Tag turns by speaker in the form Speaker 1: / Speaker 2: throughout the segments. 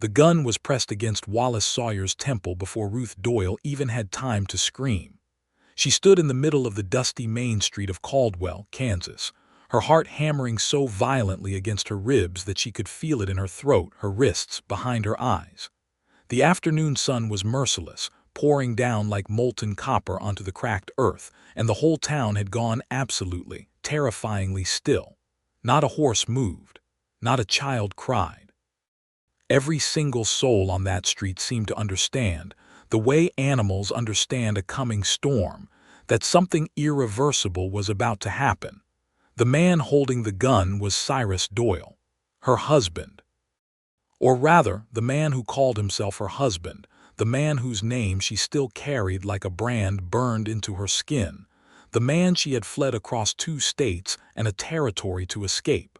Speaker 1: The gun was pressed against Wallace Sawyer's temple before Ruth Doyle even had time to scream. She stood in the middle of the dusty main street of Caldwell, Kansas, her heart hammering so violently against her ribs that she could feel it in her throat, her wrists, behind her eyes. The afternoon sun was merciless, pouring down like molten copper onto the cracked earth, and the whole town had gone absolutely, terrifyingly still. Not a horse moved. Not a child cried. Every single soul on that street seemed to understand, the way animals understand a coming storm, that something irreversible was about to happen. The man holding the gun was Cyrus Doyle, her husband. Or rather, the man who called himself her husband, the man whose name she still carried like a brand burned into her skin, the man she had fled across 2 states and a territory to escape.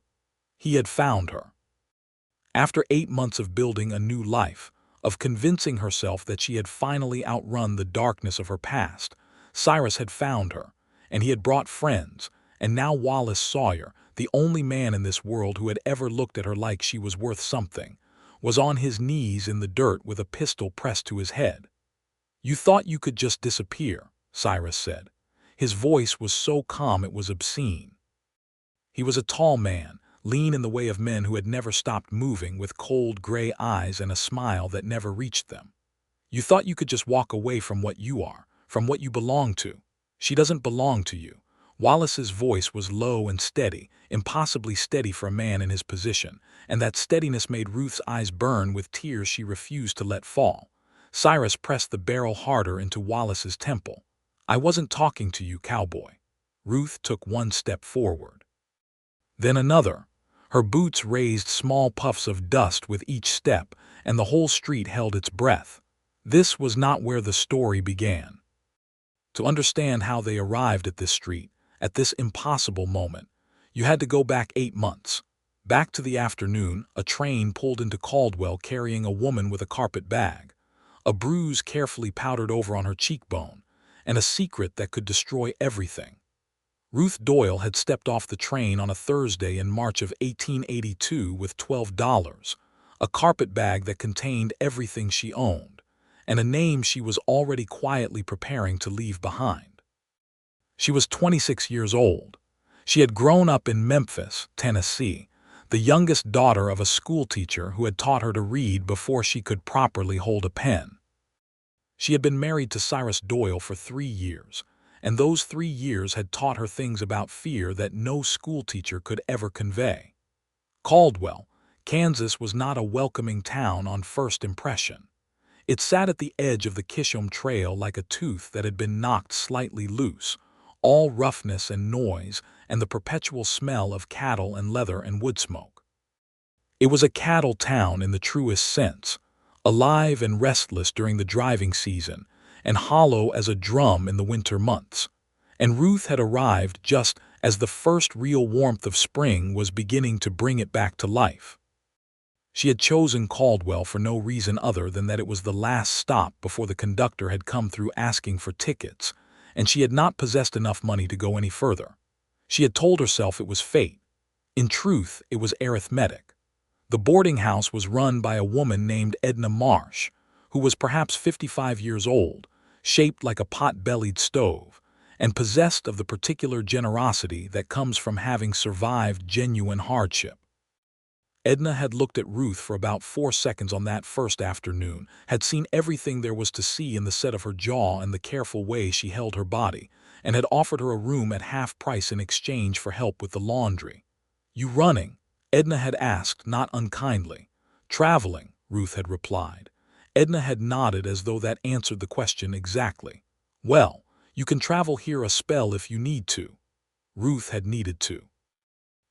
Speaker 1: He had found her. After 8 months of building a new life, of convincing herself that she had finally outrun the darkness of her past, Cyrus had found her, and he had brought friends, and now Wallace Sawyer, the only man in this world who had ever looked at her like she was worth something, was on his knees in the dirt with a pistol pressed to his head. "You thought you could just disappear," Cyrus said. His voice was so calm it was obscene. He was a tall man, lean in the way of men who had never stopped moving, with cold gray eyes and a smile that never reached them. "You thought you could just walk away from what you are, from what you belong to. She doesn't belong to you." Wallace's voice was low and steady, impossibly steady for a man in his position, and that steadiness made Ruth's eyes burn with tears she refused to let fall. Cyrus pressed the barrel harder into Wallace's temple. "I wasn't talking to you, cowboy." Ruth took 1 step forward. Then another. Her boots raised small puffs of dust with each step, and the whole street held its breath. This was not where the story began. To understand how they arrived at this street, at this impossible moment, you had to go back 8 months. Back to the afternoon, a train pulled into Caldwell carrying a woman with a carpet bag, a bruise carefully powdered over on her cheekbone, and a secret that could destroy everything. Ruth Doyle had stepped off the train on a Thursday in March of 1882 with $12, a carpet bag that contained everything she owned, and a name she was already quietly preparing to leave behind. She was 26 years old. She had grown up in Memphis, Tennessee, the youngest daughter of a schoolteacher who had taught her to read before she could properly hold a pen. She had been married to Cyrus Doyle for 3 years, and those 3 years had taught her things about fear that no schoolteacher could ever convey. Caldwell, Kansas was not a welcoming town on first impression. It sat at the edge of the Kishom Trail like a tooth that had been knocked slightly loose, all roughness and noise and the perpetual smell of cattle and leather and wood smoke. It was a cattle town in the truest sense, alive and restless during the driving season, and hollow as a drum in the winter months. And Ruth had arrived just as the first real warmth of spring was beginning to bring it back to life. She had chosen Caldwell for no reason other than that it was the last stop before the conductor had come through asking for tickets, and she had not possessed enough money to go any further. She had told herself it was fate. In truth, it was arithmetic. The boarding house was run by a woman named Edna Marsh, who was perhaps 55 years old, shaped like a pot-bellied stove, and possessed of the particular generosity that comes from having survived genuine hardship. Edna had looked at Ruth for about 4 seconds on that first afternoon, had seen everything there was to see in the set of her jaw and the careful way she held her body, and had offered her a room at half price in exchange for help with the laundry. "You running?" Edna had asked, not unkindly. "Traveling," Ruth had replied. Edna had nodded as though that answered the question exactly. "Well, you can travel here a spell if you need to." Ruth had needed to.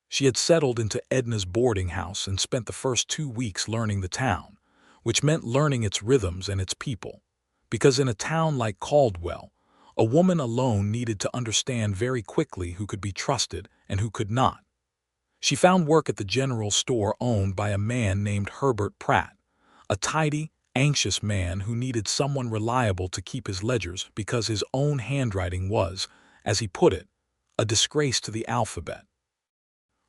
Speaker 1: She had settled into Edna's boarding house and spent the first 2 weeks learning the town, which meant learning its rhythms and its people. Because in a town like Caldwell, a woman alone needed to understand very quickly who could be trusted and who could not. She found work at the general store owned by a man named Herbert Pratt, a tidy, anxious man who needed someone reliable to keep his ledgers because his own handwriting was, as he put it, a disgrace to the alphabet.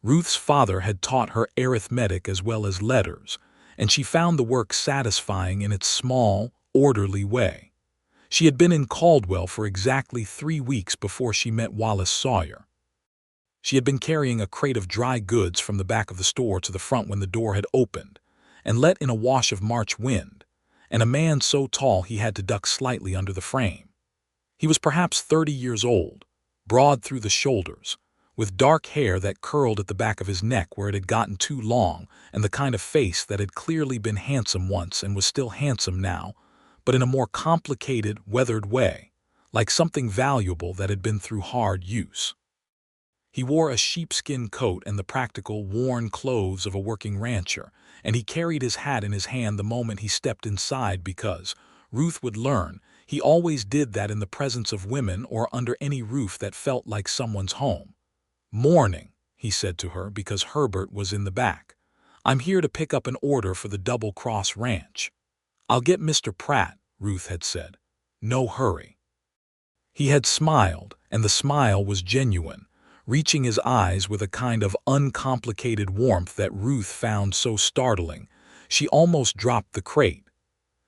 Speaker 1: Ruth's father had taught her arithmetic as well as letters, and she found the work satisfying in its small, orderly way. She had been in Caldwell for exactly 3 weeks before she met Wallace Sawyer. She had been carrying a crate of dry goods from the back of the store to the front when the door had opened, and let in a wash of March wind, and a man so tall he had to duck slightly under the frame. He was perhaps 30 years old, broad through the shoulders, with dark hair that curled at the back of his neck where it had gotten too long, and the kind of face that had clearly been handsome once and was still handsome now, but in a more complicated, weathered way, like something valuable that had been through hard use. He wore a sheepskin coat and the practical, worn clothes of a working rancher, and he carried his hat in his hand the moment he stepped inside because, Ruth would learn, he always did that in the presence of women or under any roof that felt like someone's home. "Morning," he said to her because Herbert was in the back. "I'm here to pick up an order for the Double Cross Ranch." "I'll get Mr. Pratt," Ruth had said. "No hurry." He had smiled, and the smile was genuine, reaching his eyes with a kind of uncomplicated warmth that Ruth found so startling, she almost dropped the crate.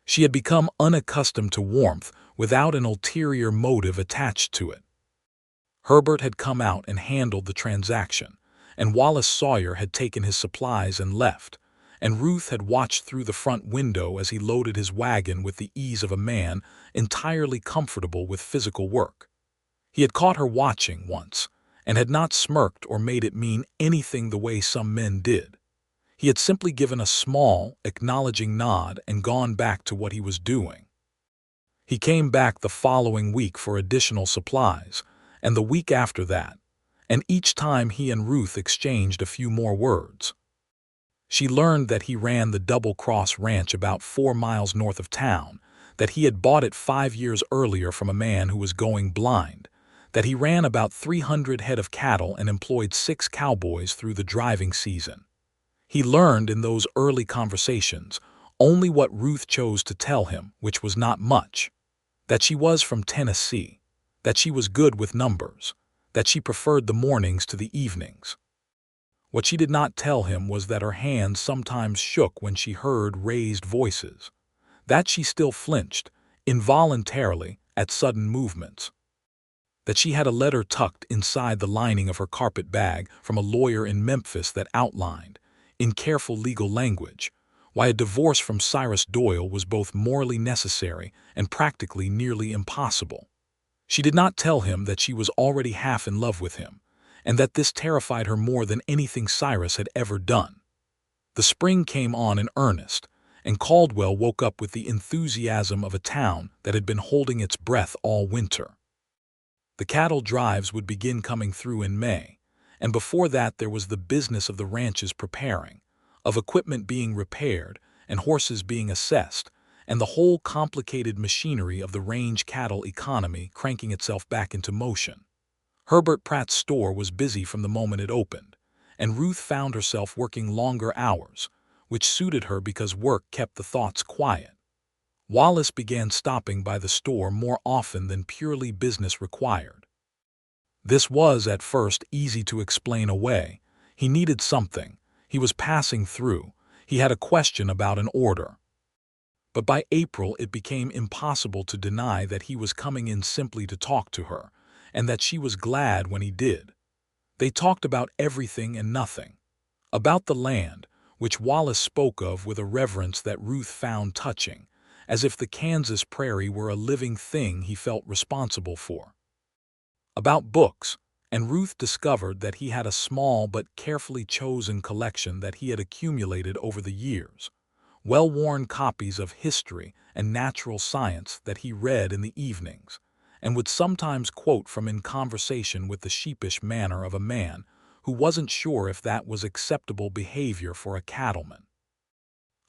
Speaker 1: She had become unaccustomed to warmth without an ulterior motive attached to it. Herbert had come out and handled the transaction, and Wallace Sawyer had taken his supplies and left, and Ruth had watched through the front window as he loaded his wagon with the ease of a man entirely comfortable with physical work. He had caught her watching once, and had not smirked or made it mean anything the way some men did. He had simply given a small, acknowledging nod and gone back to what he was doing. He came back the following week for additional supplies, and the week after that, and each time he and Ruth exchanged a few more words. She learned that he ran the Double Cross Ranch about 4 miles north of town, that he had bought it 5 years earlier from a man who was going blind, that he ran about 300 head of cattle and employed 6 cowboys through the driving season. He learned in those early conversations only what Ruth chose to tell him, which was not much, that she was from Tennessee, that she was good with numbers, that she preferred the mornings to the evenings. What she did not tell him was that her hands sometimes shook when she heard raised voices, that she still flinched, involuntarily, at sudden movements, that she had a letter tucked inside the lining of her carpet bag from a lawyer in Memphis that outlined, in careful legal language, why a divorce from Cyrus Doyle was both morally necessary and practically nearly impossible. She did not tell him that she was already half in love with him, and that this terrified her more than anything Cyrus had ever done. The spring came on in earnest, and Caldwell woke up with the enthusiasm of a town that had been holding its breath all winter. The cattle drives would begin coming through in May, and before that there was the business of the ranches preparing, of equipment being repaired and horses being assessed, and the whole complicated machinery of the range cattle economy cranking itself back into motion. Herbert Pratt's store was busy from the moment it opened, and Ruth found herself working longer hours, which suited her because work kept the thoughts quiet. Wallace began stopping by the store more often than purely business required. This was, at first, easy to explain away. He needed something. He was passing through. He had a question about an order. But by April it became impossible to deny that he was coming in simply to talk to her, and that she was glad when he did. They talked about everything and nothing. About the land, which Wallace spoke of with a reverence that Ruth found touching, as if the Kansas prairie were a living thing he felt responsible for. About books, and Ruth discovered that he had a small but carefully chosen collection that he had accumulated over the years, well-worn copies of history and natural science that he read in the evenings, and would sometimes quote from in conversation with the sheepish manner of a man who wasn't sure if that was acceptable behavior for a cattleman.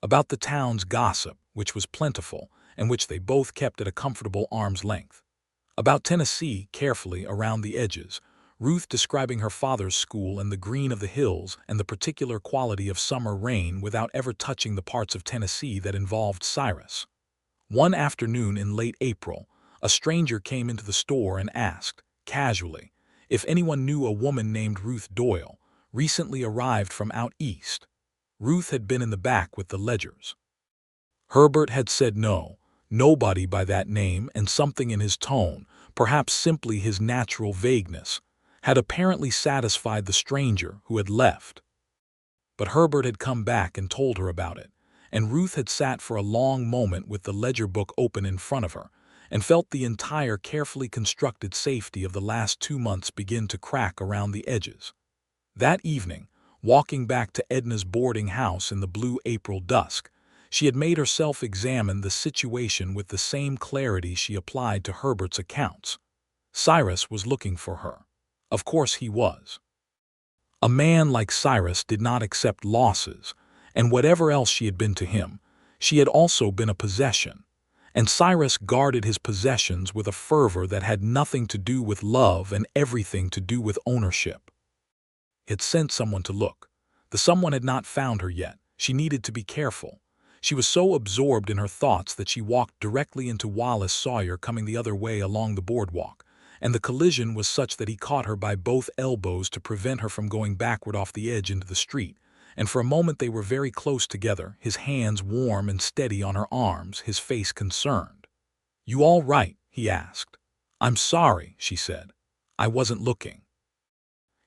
Speaker 1: About the town's gossip, which was plentiful, and which they both kept at a comfortable arm's length. About Tennessee, carefully around the edges, Ruth describing her father's school and the green of the hills and the particular quality of summer rain without ever touching the parts of Tennessee that involved Cyrus. One afternoon in late April, a stranger came into the store and asked, casually, if anyone knew a woman named Ruth Doyle, recently arrived from out east. Ruth had been in the back with the ledgers. Herbert had said no, nobody by that name, and something in his tone, perhaps simply his natural vagueness, had apparently satisfied the stranger who had left. But Herbert had come back and told her about it, and Ruth had sat for a long moment with the ledger book open in front of her, and felt the entire carefully constructed safety of the last 2 months begin to crack around the edges. That evening, walking back to Edna's boarding house in the blue April dusk, she had made herself examine the situation with the same clarity she applied to Herbert's accounts. Cyrus was looking for her. Of course he was. A man like Cyrus did not accept losses, and whatever else she had been to him, she had also been a possession, and Cyrus guarded his possessions with a fervor that had nothing to do with love and everything to do with ownership. He had sent someone to look. The someone had not found her yet. She needed to be careful. She was so absorbed in her thoughts that she walked directly into Wallace Sawyer coming the other way along the boardwalk, and the collision was such that he caught her by both elbows to prevent her from going backward off the edge into the street, and for a moment they were very close together, his hands warm and steady on her arms, his face concerned. "You all right?" he asked. "I'm sorry," she said. "I wasn't looking."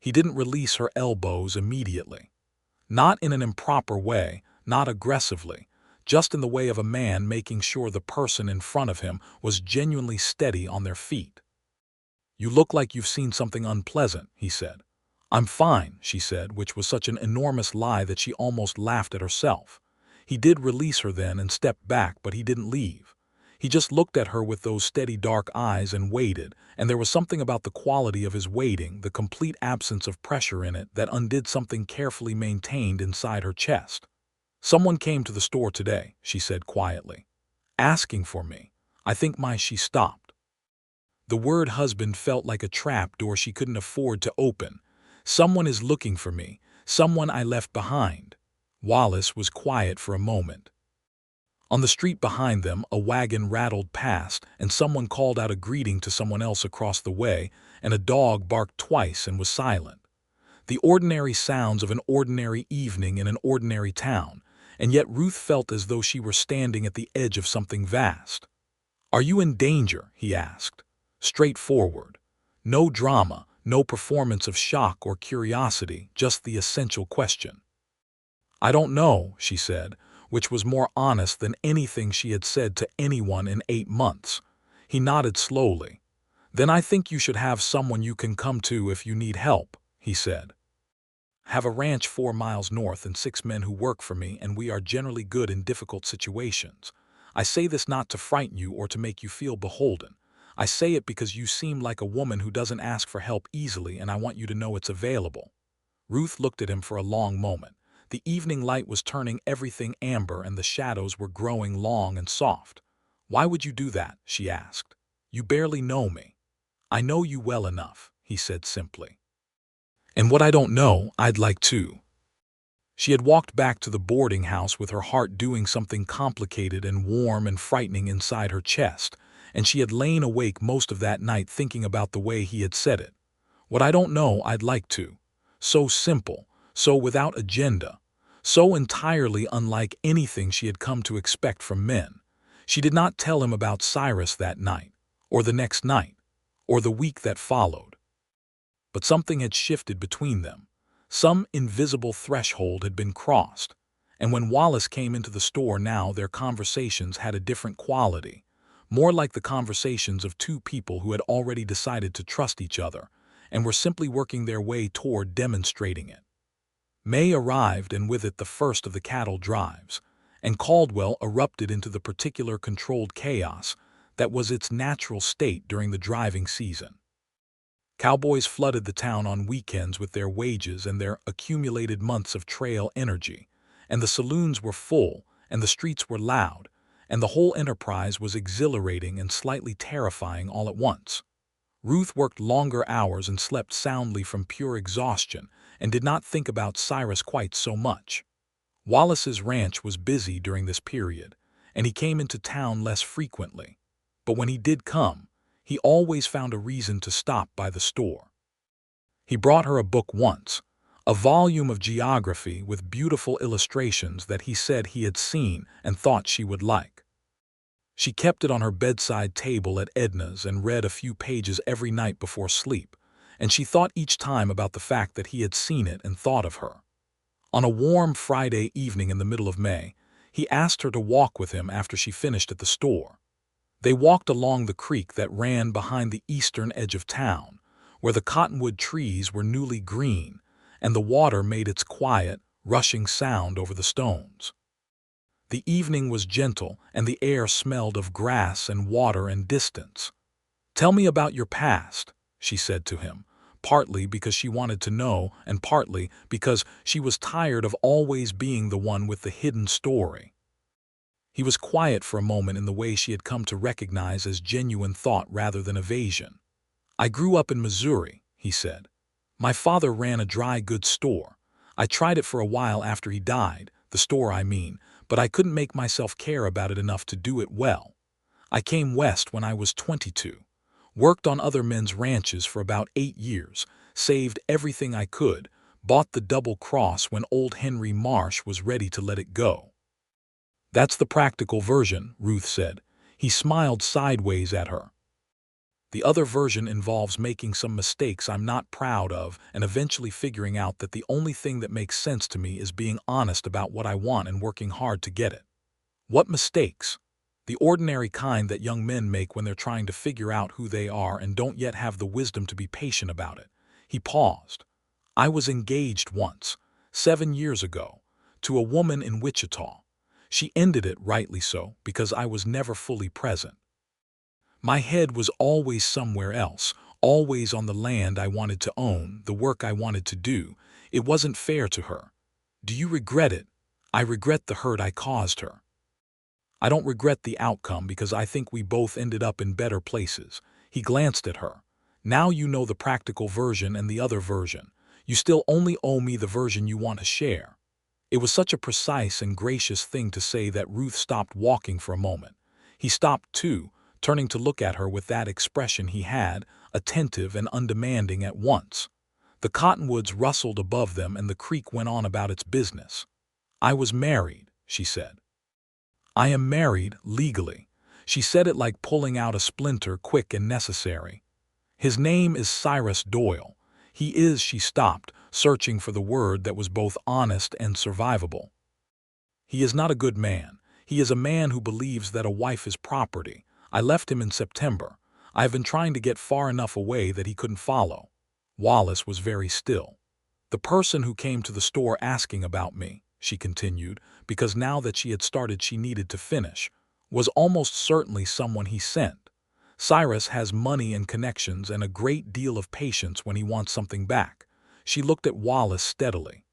Speaker 1: He didn't release her elbows immediately. Not in an improper way, not aggressively, just in the way of a man making sure the person in front of him was genuinely steady on their feet. "You look like you've seen something unpleasant," he said. "I'm fine," she said, which was such an enormous lie that she almost laughed at herself. He did release her then and stepped back, but he didn't leave. He just looked at her with those steady dark eyes and waited, and there was something about the quality of his waiting, the complete absence of pressure in it, that undid something carefully maintained inside her chest. "Someone came to the store today," she said quietly. "Asking for me. I think she stopped." The word husband felt like a trap door she couldn't afford to open. "Someone is looking for me. Someone I left behind." Wallace was quiet for a moment. On the street behind them, a wagon rattled past, and someone called out a greeting to someone else across the way, and a dog barked twice and was silent. The ordinary sounds of an ordinary evening in an ordinary town, and yet Ruth felt as though she were standing at the edge of something vast. "Are you in danger?" he asked. Straightforward. No drama, no performance of shock or curiosity, just the essential question. "I don't know," she said, which was more honest than anything she had said to anyone in 8 months. He nodded slowly. "Then I think you should have someone you can come to if you need help," he said. "Have a ranch 4 miles north and 6 men who work for me, and we are generally good in difficult situations. I say this not to frighten you or to make you feel beholden. I say it because you seem like a woman who doesn't ask for help easily, and I want you to know it's available." Ruth looked at him for a long moment. The evening light was turning everything amber and the shadows were growing long and soft. "Why would you do that?" she asked. "You barely know me." "I know you well enough," he said simply. "And what I don't know, I'd like to." She had walked back to the boarding house with her heart doing something complicated and warm and frightening inside her chest, and she had lain awake most of that night thinking about the way he had said it. "What I don't know, I'd like to." So simple, so without agenda, so entirely unlike anything she had come to expect from men. She did not tell him about Cyrus that night, or the next night, or the week that followed. But something had shifted between them. Some invisible threshold had been crossed, and when Wallace came into the store now, their conversations had a different quality, more like the conversations of 2 people who had already decided to trust each other, and were simply working their way toward demonstrating it. May arrived, and with it the first of the cattle drives, and Caldwell erupted into the particular controlled chaos that was its natural state during the driving season. Cowboys flooded the town on weekends with their wages and their accumulated months of trail energy, and the saloons were full, and the streets were loud, and the whole enterprise was exhilarating and slightly terrifying all at once. Ruth worked longer hours and slept soundly from pure exhaustion, and did not think about Cyrus quite so much. Wallace's ranch was busy during this period, and he came into town less frequently, but when he did come, he always found a reason to stop by the store. He brought her a book once, A volume of geography with beautiful illustrations that he said he had seen and thought she would like. She kept it on her bedside table at Edna's and read a few pages every night before sleep, and she thought each time about the fact that he had seen it and thought of her. On a warm Friday evening in the middle of May, he asked her to walk with him after she finished at the store. They walked along the creek that ran behind the eastern edge of town, where the cottonwood trees were newly green, and the water made its quiet, rushing sound over the stones. The evening was gentle, and the air smelled of grass and water and distance. "Tell me about your past," she said to him, partly because she wanted to know and partly because she was tired of always being the one with the hidden story. He was quiet for a moment in the way she had come to recognize as genuine thought rather than evasion. "I grew up in Missouri," he said. "My father ran a dry goods store. I tried it for a while after he died, the store I mean, but I couldn't make myself care about it enough to do it well. I came west when I was 22. Worked on other men's ranches for about 8 years, saved everything I could, bought the Double Cross when old Henry Marsh was ready to let it go." "That's the practical version," Ruth said. He smiled sideways at her. "The other version involves making some mistakes I'm not proud of and eventually figuring out that the only thing that makes sense to me is being honest about what I want and working hard to get it." "What mistakes?" "The ordinary kind that young men make when they're trying to figure out who they are and don't yet have the wisdom to be patient about it." He paused. "I was engaged once, 7 years ago, to a woman in Wichita. She ended it, rightly so, because I was never fully present. My head was always somewhere else, always on the land I wanted to own, the work I wanted to do. It wasn't fair to her. Do you regret it?" "I regret the hurt I caused her. I don't regret the outcome because I think we both ended up in better places." He glanced at her. "Now you know the practical version and the other version. You still only owe me the version you want to share." It was such a precise and gracious thing to say that Ruth stopped walking for a moment. He stopped too, turning to look at her with that expression he had, attentive and undemanding at once. The cottonwoods rustled above them and the creek went on about its business. "I was married," she said. "I am married, legally." She said it like pulling out a splinter, quick and necessary. "His name is Cyrus Doyle. He is—" She stopped, searching for the word that was both honest and survivable. "He is not a good man. He is a man who believes that a wife is property. I left him in September. I have been trying to get far enough away that he couldn't follow." Wallace was very still. "The person who came to the store asking about me," she continued, because now that she had started she needed to finish, "was almost certainly someone he sent. Cyrus has money and connections and a great deal of patience when he wants something back." She looked at Wallace steadily.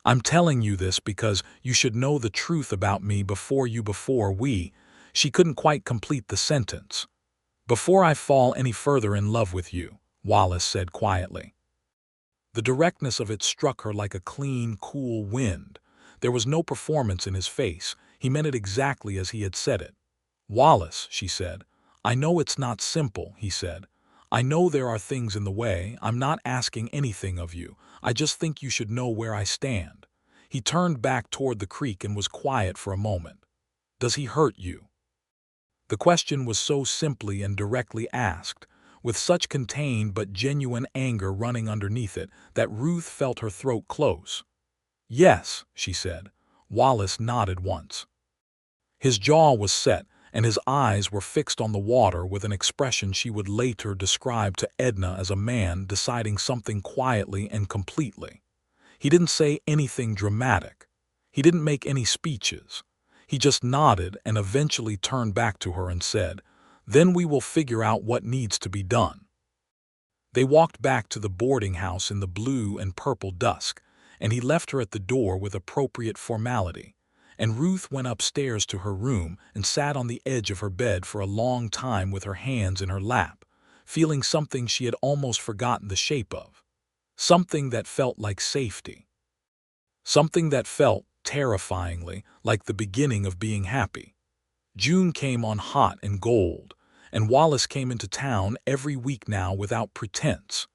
Speaker 1: "I'm telling you this because you should know the truth about me before we—" She couldn't quite complete the sentence. "Before I fall any further in love with you," Wallace said quietly. The directness of it struck her like a clean, cool wind. There was no performance in his face. He meant it exactly as he had said it. "Wallace," she said. "I know it's not simple," he said. "I know there are things in the way. I'm not asking anything of you. I just think you should know where I stand." He turned back toward the creek and was quiet for a moment. "Does he hurt you?" The question was so simply and directly asked, with such contained but genuine anger running underneath it, that Ruth felt her throat close. "Yes," she said. Wallace nodded once. His jaw was set, and his eyes were fixed on the water with an expression she would later describe to Edna as a man deciding something quietly and completely. He didn't say anything dramatic. He didn't make any speeches. He just nodded and eventually turned back to her and said, "Then we will figure out what needs to be done." They walked back to the boarding house in the blue and purple dusk, and he left her at the door with appropriate formality, and Ruth went upstairs to her room and sat on the edge of her bed for a long time with her hands in her lap, feeling something she had almost forgotten the shape of. Something that felt like safety. Something that felt, terrifyingly, like the beginning of being happy. June came on hot and gold, and Wallace came into town every week now without pretense.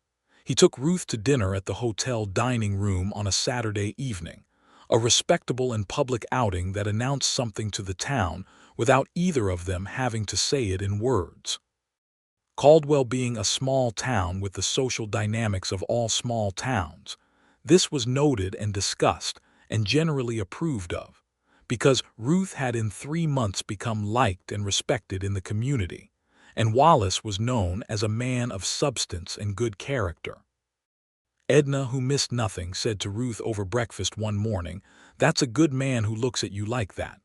Speaker 1: He took Ruth to dinner at the hotel dining room on a Saturday evening, a respectable and public outing that announced something to the town without either of them having to say it in words. Caldwell being a small town with the social dynamics of all small towns, this was noted and discussed and generally approved of, because Ruth had in 3 months become liked and respected in the community, and Wallace was known as a man of substance and good character. Edna, who missed nothing, said to Ruth over breakfast one morning, "That's a good man who looks at you like that."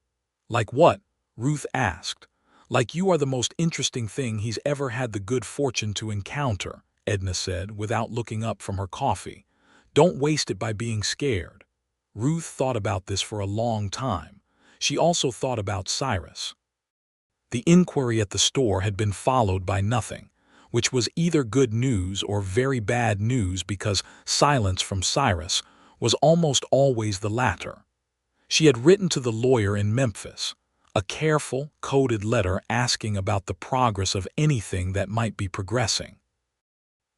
Speaker 1: "Like what?" Ruth asked. "Like you are the most interesting thing he's ever had the good fortune to encounter," Edna said, without looking up from her coffee. "Don't waste it by being scared." Ruth thought about this for a long time. She also thought about Cyrus. The inquiry at the store had been followed by nothing, which was either good news or very bad news, because silence from Cyrus was almost always the latter. She had written to the lawyer in Memphis, a careful, coded letter asking about the progress of anything that might be progressing.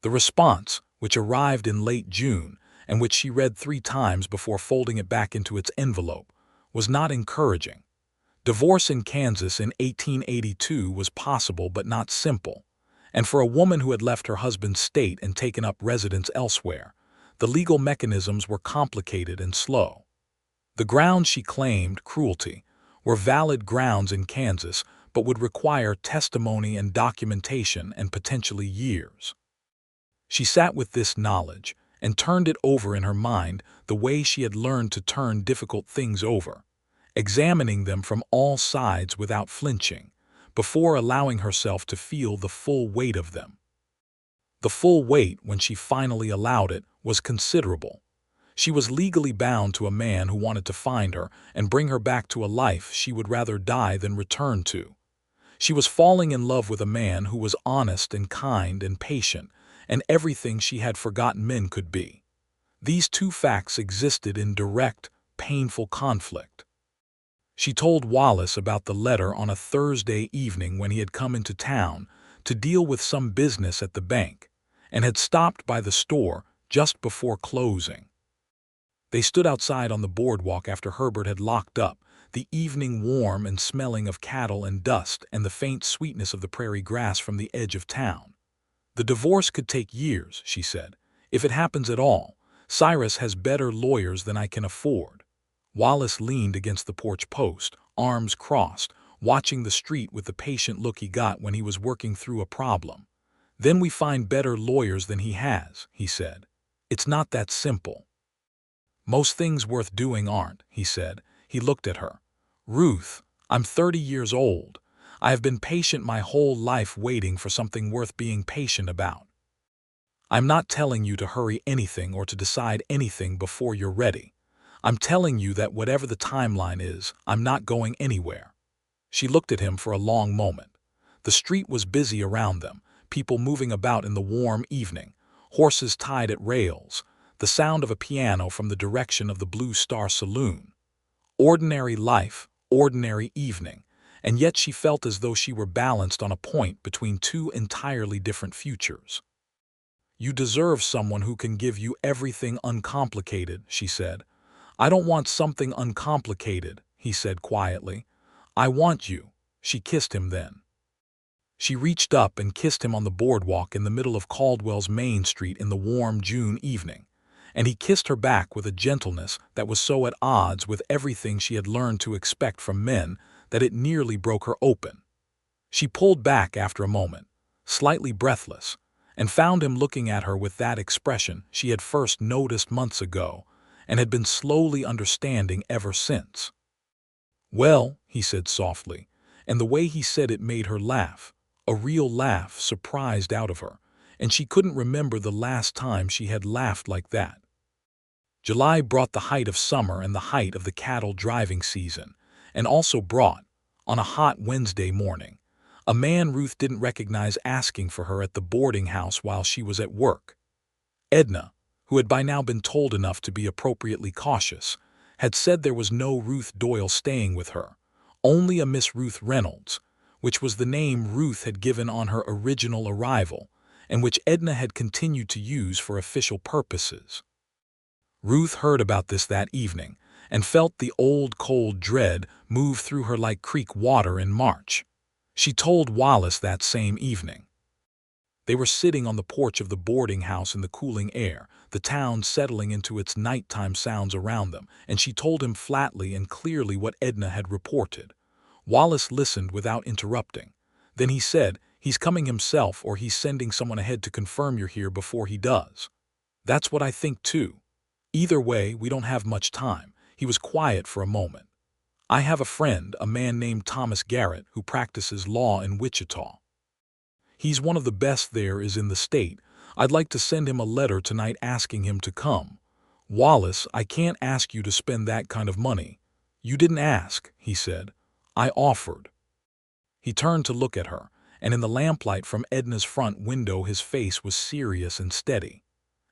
Speaker 1: The response, which arrived in late June, and which she read 3 times before folding it back into its envelope, was not encouraging. Divorce in Kansas in 1882 was possible but not simple, and for a woman who had left her husband's state and taken up residence elsewhere, the legal mechanisms were complicated and slow. The grounds she claimed, cruelty, were valid grounds in Kansas but would require testimony and documentation and potentially years. She sat with this knowledge and turned it over in her mind the way she had learned to turn difficult things over, examining them from all sides without flinching, before allowing herself to feel the full weight of them. The full weight, when she finally allowed it, was considerable. She was legally bound to a man who wanted to find her and bring her back to a life she would rather die than return to. She was falling in love with a man who was honest and kind and patient, and everything she had forgotten men could be. These 2 facts existed in direct, painful conflict. She told Wallace about the letter on a Thursday evening when he had come into town to deal with some business at the bank, and had stopped by the store just before closing. They stood outside on the boardwalk after Herbert had locked up, the evening warm and smelling of cattle and dust and the faint sweetness of the prairie grass from the edge of town. "The divorce could take years," she said. "If it happens at all, Cyrus has better lawyers than I can afford." Wallace leaned against the porch post, arms crossed, watching the street with the patient look he got when he was working through a problem. "Then we find better lawyers than he has," he said. "It's not that simple." "Most things worth doing aren't," he said. He looked at her. "Ruth, I'm 30 years old. I have been patient my whole life waiting for something worth being patient about. I'm not telling you to hurry anything or to decide anything before you're ready. I'm telling you that whatever the timeline is, I'm not going anywhere." She looked at him for a long moment. The street was busy around them, people moving about in the warm evening, horses tied at rails, the sound of a piano from the direction of the Blue Star Saloon. Ordinary life, ordinary evening, and yet she felt as though she were balanced on a point between 2 entirely different futures. "You deserve someone who can give you everything uncomplicated," she said. "I don't want something uncomplicated," he said quietly. "I want you." She kissed him then. She reached up and kissed him on the boardwalk in the middle of Caldwell's Main Street in the warm June evening, and he kissed her back with a gentleness that was so at odds with everything she had learned to expect from men that it nearly broke her open. She pulled back after a moment, slightly breathless, and found him looking at her with that expression she had first noticed months ago and had been slowly understanding ever since. "Well," he said softly, and the way he said it made her laugh, a real laugh surprised out of her, and she couldn't remember the last time she had laughed like that. July brought the height of summer and the height of the cattle driving season, and also brought, on a hot Wednesday morning, a man Ruth didn't recognize asking for her at the boarding house while she was at work. Edna, who had by now been told enough to be appropriately cautious, had said there was no Ruth Doyle staying with her, only a Miss Ruth Reynolds, which was the name Ruth had given on her original arrival, and which Edna had continued to use for official purposes. Ruth heard about this that evening and felt the old cold dread move through her like creek water in March. She told Wallace that same evening. They were sitting on the porch of the boarding house in the cooling air, the town settling into its nighttime sounds around them, and she told him flatly and clearly what Edna had reported. Wallace listened without interrupting. Then he said, "He's coming himself, or he's sending someone ahead to confirm you're here before he does." "That's what I think too. Either way, we don't have much time." He was quiet for a moment. "I have a friend, a man named Thomas Garrett, who practices law in Wichita. He's one of the best there is in the state. I'd like to send him a letter tonight asking him to come." "Wallace, I can't ask you to spend that kind of money." "You didn't ask," he said. "I offered." He turned to look at her, and in the lamplight from Edna's front window his face was serious and steady.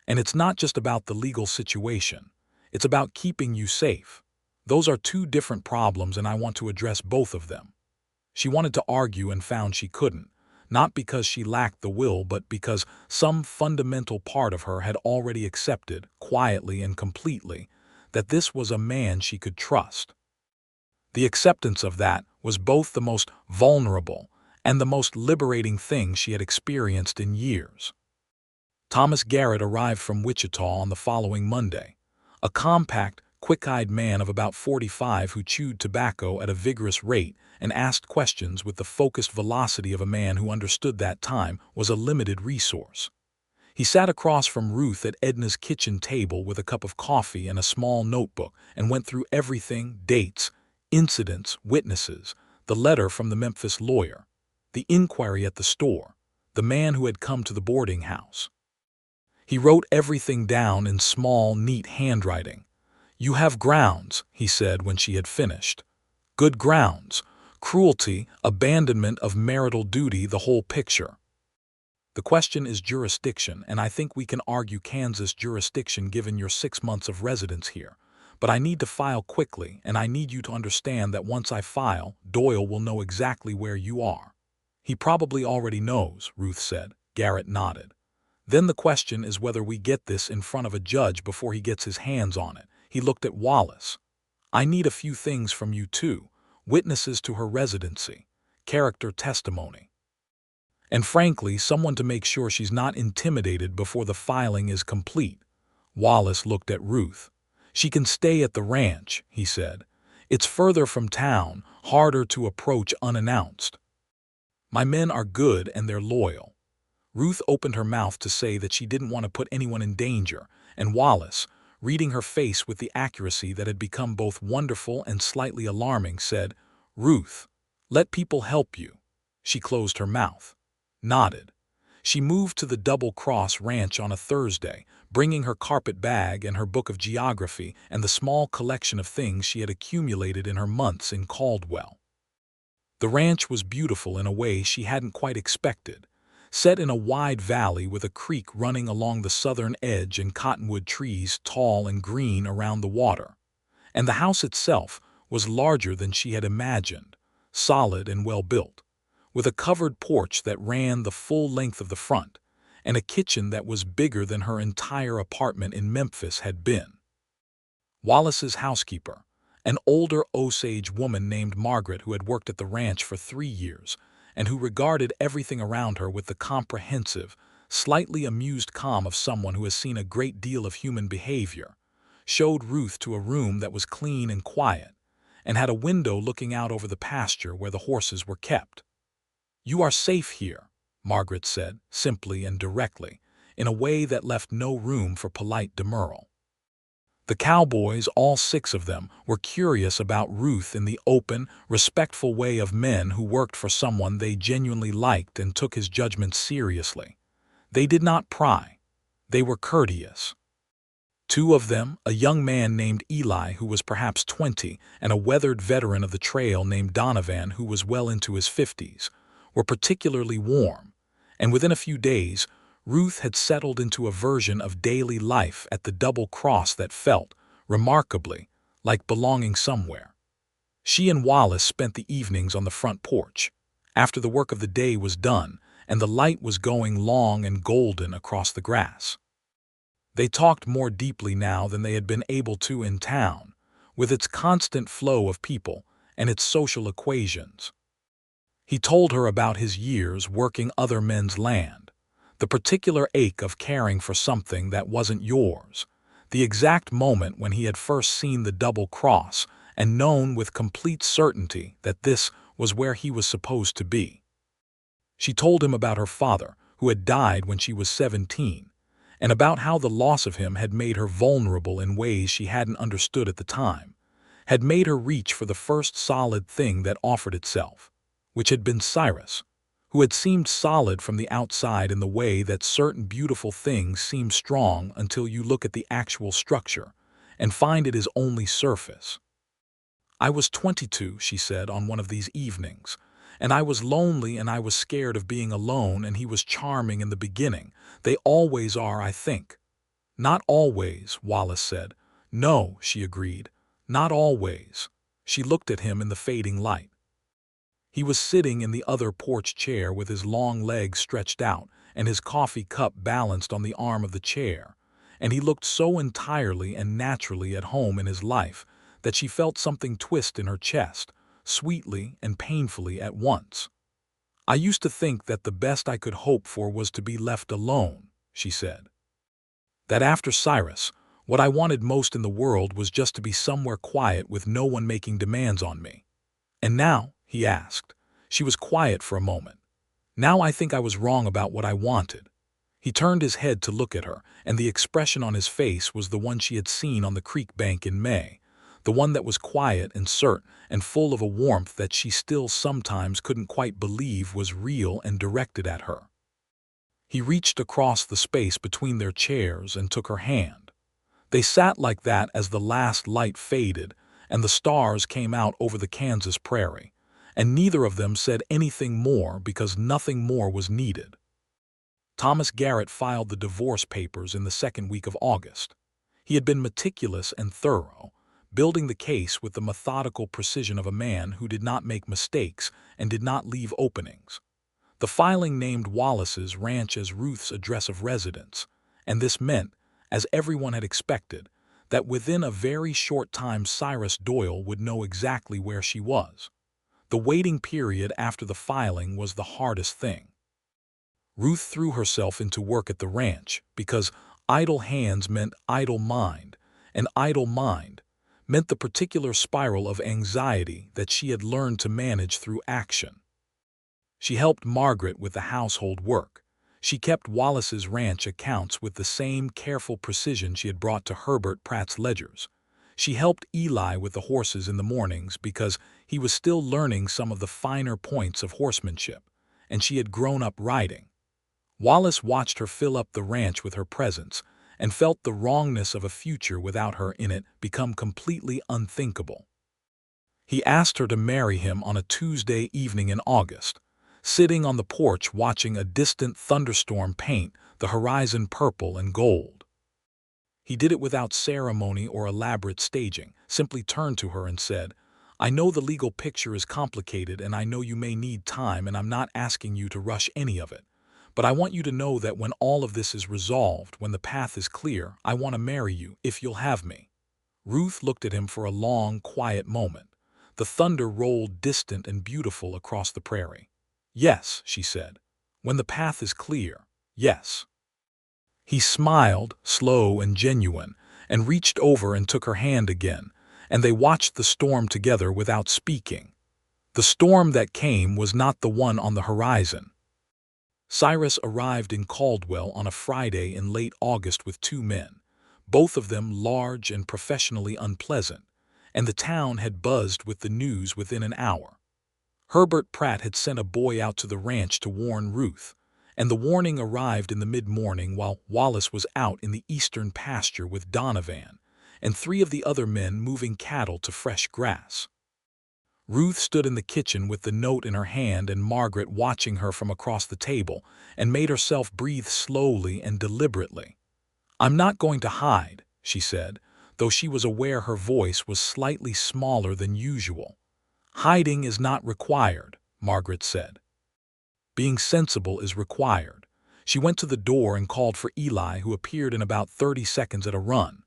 Speaker 1: "And it's not just about the legal situation. It's about keeping you safe. Those are two different problems, and I want to address both of them." She wanted to argue and found she couldn't. Not because she lacked the will, but because some fundamental part of her had already accepted, quietly and completely, that this was a man she could trust. The acceptance of that was both the most vulnerable and the most liberating thing she had experienced in years. Thomas Garrett arrived from Wichita on the following Monday, a compact, quick-eyed man of about 45 who chewed tobacco at a vigorous rate and asked questions with the focused velocity of a man who understood that time was a limited resource. He sat across from Ruth at Edna's kitchen table with a cup of coffee and a small notebook and went through everything: dates, incidents, witnesses, the letter from the Memphis lawyer, the inquiry at the store, the man who had come to the boarding house. He wrote everything down in small, neat handwriting. "You have grounds," he said when she had finished. "Good grounds. Cruelty, abandonment of marital duty, the whole picture. The question is jurisdiction, and I think we can argue Kansas jurisdiction given your 6 months of residence here. But I need to file quickly, and I need you to understand that once I file, Doyle will know exactly where you are." "He probably already knows," Ruth said. Garrett nodded. "Then the question is whether we get this in front of a judge before he gets his hands on it." He looked at Wallace. "I need a few things from you too. Witnesses to her residency, character testimony, and frankly, someone to make sure she's not intimidated before the filing is complete." Wallace looked at Ruth. "She can stay at the ranch," he said. "It's further from town, harder to approach unannounced. My men are good and they're loyal." Ruth opened her mouth to say that she didn't want to put anyone in danger, and Wallace, reading her face with the accuracy that had become both wonderful and slightly alarming, said, "Ruth, let people help you." She closed her mouth, nodded. She moved to the Double Cross Ranch on a Thursday, bringing her carpet bag and her book of geography and the small collection of things she had accumulated in her months in Caldwell. The ranch was beautiful in a way she hadn't quite expected. Set in a wide valley with a creek running along the southern edge and cottonwood trees tall and green around the water. And the house itself was larger than she had imagined, solid and well-built, with a covered porch that ran the full length of the front, and a kitchen that was bigger than her entire apartment in Memphis had been. Wallace's housekeeper, an older Osage woman named Margaret who had worked at the ranch for 3 years, and who regarded everything around her with the comprehensive, slightly amused calm of someone who has seen a great deal of human behavior, showed Ruth to a room that was clean and quiet, and had a window looking out over the pasture where the horses were kept. "You are safe here," Margaret said, simply and directly, in a way that left no room for polite demurral. The cowboys, all 6 of them, were curious about Ruth in the open, respectful way of men who worked for someone they genuinely liked and took his judgment seriously. They did not pry. They were courteous. 2 of them, a young man named Eli who was perhaps 20 and a weathered veteran of the trail named Donovan who was well into his 50s, were particularly warm, and within a few days, Ruth had settled into a version of daily life at the Double Cross that felt, remarkably, like belonging somewhere. She and Wallace spent the evenings on the front porch. After the work of the day was done, and the light was going long and golden across the grass. They talked more deeply now than they had been able to in town, with its constant flow of people and its social equations. He told her about his years working other men's land, the particular ache of caring for something that wasn't yours, the exact moment when he had first seen the double cross and known with complete certainty that this was where he was supposed to be. She told him about her father, who had died when she was 17, and about how the loss of him had made her vulnerable in ways she hadn't understood at the time, had made her reach for the first solid thing that offered itself, which had been Cyrus, who had seemed solid from the outside in the way that certain beautiful things seem strong until you look at the actual structure and find it is only surface. "I was 22, she said on one of these evenings, and I was lonely and I was scared of being alone, and he was charming in the beginning. They always are, I think." "Not always," Wallace said. "No," she agreed. "Not always." She looked at him in the fading light. He was sitting in the other porch chair with his long legs stretched out and his coffee cup balanced on the arm of the chair, and he looked so entirely and naturally at home in his life that she felt something twist in her chest, sweetly and painfully at once. "I used to think that the best I could hope for was to be left alone," she said. "That after Cyrus, what I wanted most in the world was just to be somewhere quiet with no one making demands on me." "And now?" he asked. She was quiet for a moment. "Now I think I was wrong about what I wanted." He turned his head to look at her, and the expression on his face was the one she had seen on the creek bank in May, the one that was quiet and certain and full of a warmth that she still sometimes couldn't quite believe was real and directed at her. He reached across the space between their chairs and took her hand. They sat like that as the last light faded and the stars came out over the Kansas prairie, and neither of them said anything more because nothing more was needed. Thomas Garrett filed the divorce papers in the second week of August. He had been meticulous and thorough, building the case with the methodical precision of a man who did not make mistakes and did not leave openings. The filing named Wallace's ranch as Ruth's address of residence, and this meant, as everyone had expected, that within a very short time Cyrus Doyle would know exactly where she was. The waiting period after the filing was the hardest thing. Ruth threw herself into work at the ranch because idle hands meant idle mind, and idle mind meant the particular spiral of anxiety that she had learned to manage through action. She helped Margaret with the household work. She kept Wallace's ranch accounts with the same careful precision she had brought to Herbert Pratt's ledgers. She helped Eli with the horses in the mornings because he was still learning some of the finer points of horsemanship, and she had grown up riding. Wallace watched her fill up the ranch with her presence and felt the wrongness of a future without her in it become completely unthinkable. He asked her to marry him on a Tuesday evening in August, sitting on the porch watching a distant thunderstorm paint the horizon purple and gold. He did it without ceremony or elaborate staging, simply turned to her and said, "I know the legal picture is complicated and I know you may need time, and I'm not asking you to rush any of it. But I want you to know that when all of this is resolved, when the path is clear, I want to marry you, if you'll have me." Ruth looked at him for a long, quiet moment. The thunder rolled distant and beautiful across the prairie. "Yes," she said. "When the path is clear, yes." He smiled, slow and genuine, and reached over and took her hand again, and they watched the storm together without speaking. The storm that came was not the one on the horizon. Cyrus arrived in Caldwell on a Friday in late August with 2 men, both of them large and professionally unpleasant, and the town had buzzed with the news within an hour. Herbert Pratt had sent a boy out to the ranch to warn Ruth, and the warning arrived in the mid-morning while Wallace was out in the eastern pasture with Donovan and 3 of the other men moving cattle to fresh grass. Ruth stood in the kitchen with the note in her hand and Margaret watching her from across the table, and made herself breathe slowly and deliberately. "I'm not going to hide," she said, though she was aware her voice was slightly smaller than usual. "Hiding is not required," Margaret said. Being sensible is required. She went to the door and called for Eli, who appeared in about 30 seconds at a run.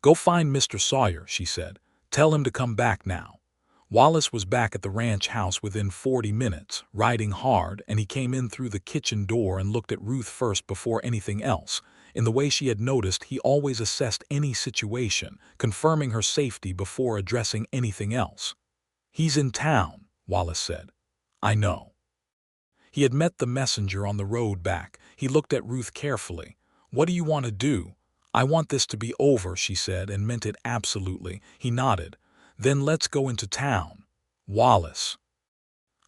Speaker 1: "Go find Mr. Sawyer," she said. "Tell him to come back now." Wallace was back at the ranch house within 40 minutes, riding hard, and he came in through the kitchen door and looked at Ruth first before anything else. In the way she had noticed, he always assessed any situation, confirming her safety before addressing anything else. "He's in town," Wallace said. "I know." He had met the messenger on the road back. He looked at Ruth carefully. "What do you want to do?" "I want this to be over," she said, and meant it absolutely. He nodded. "Then let's go into town." "Wallace,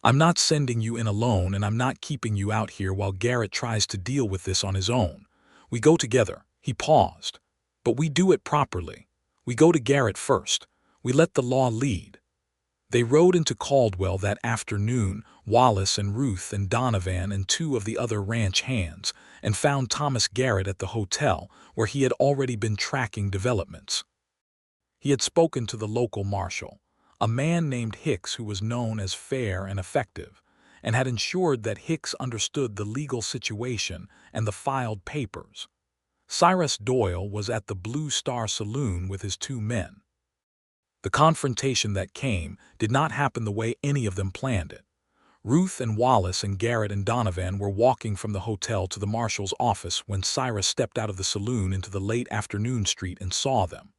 Speaker 1: I'm not sending you in alone, and I'm not keeping you out here while Garrett tries to deal with this on his own. We go together." He paused. "But we do it properly. We go to Garrett first. We let the law lead." They rode into Caldwell that afternoon, Wallace and Ruth and Donovan and two of the other ranch hands, and found Thomas Garrett at the hotel, where he had already been tracking developments. He had spoken to the local marshal, a man named Hicks who was known as fair and effective, and had ensured that Hicks understood the legal situation and the filed papers. Cyrus Doyle was at the Blue Star Saloon with his two men. The confrontation that came did not happen the way any of them planned it. Ruth and Wallace and Garrett and Donovan were walking from the hotel to the marshal's office when Cyrus stepped out of the saloon into the late afternoon street and saw them.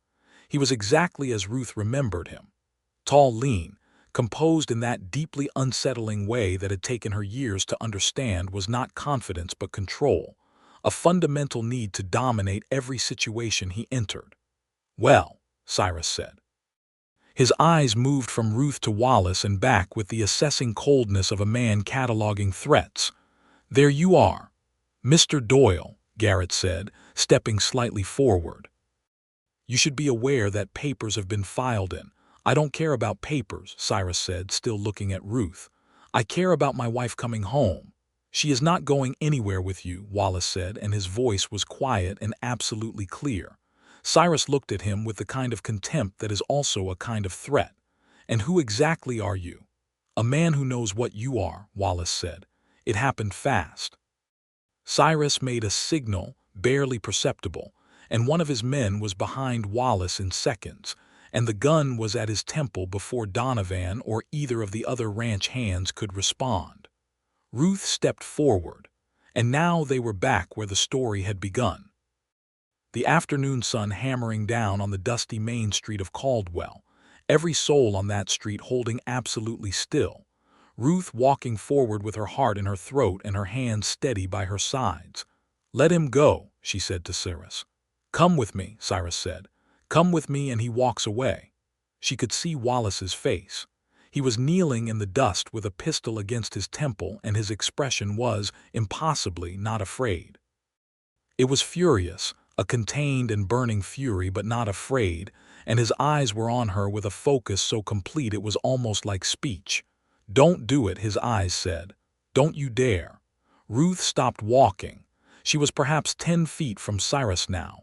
Speaker 1: He was exactly as Ruth remembered him. Tall, lean, composed in that deeply unsettling way that had taken her years to understand was not confidence but control, a fundamental need to dominate every situation he entered. "Well," Cyrus said. His eyes moved from Ruth to Wallace and back with the assessing coldness of a man cataloging threats. "There you are." "Mr. Doyle," Garrett said, stepping slightly forward. "You should be aware that papers have been filed in." "I don't care about papers," Cyrus said, still looking at Ruth. "I care about my wife coming home." "She is not going anywhere with you," Wallace said, and his voice was quiet and absolutely clear. Cyrus looked at him with the kind of contempt that is also a kind of threat. "And who exactly are you?" "A man who knows what you are," Wallace said. "It happened fast." Cyrus made a signal, barely perceptible, and one of his men was behind Wallace in seconds, and the gun was at his temple before Donovan or either of the other ranch hands could respond. Ruth stepped forward, and now they were back where the story had begun. The afternoon sun hammering down on the dusty main street of Caldwell, every soul on that street holding absolutely still. Ruth walking forward with her heart in her throat and her hands steady by her sides. "Let him go," she said to Cyrus. "Come with me," Cyrus said. "Come with me," and he walks away. She could see Wallace's face. He was kneeling in the dust with a pistol against his temple, and his expression was, impossibly, not afraid. It was furious, a contained and burning fury, but not afraid, and his eyes were on her with a focus so complete it was almost like speech. "Don't do it," his eyes said. "Don't you dare." Ruth stopped walking. She was perhaps 10 feet from Cyrus now.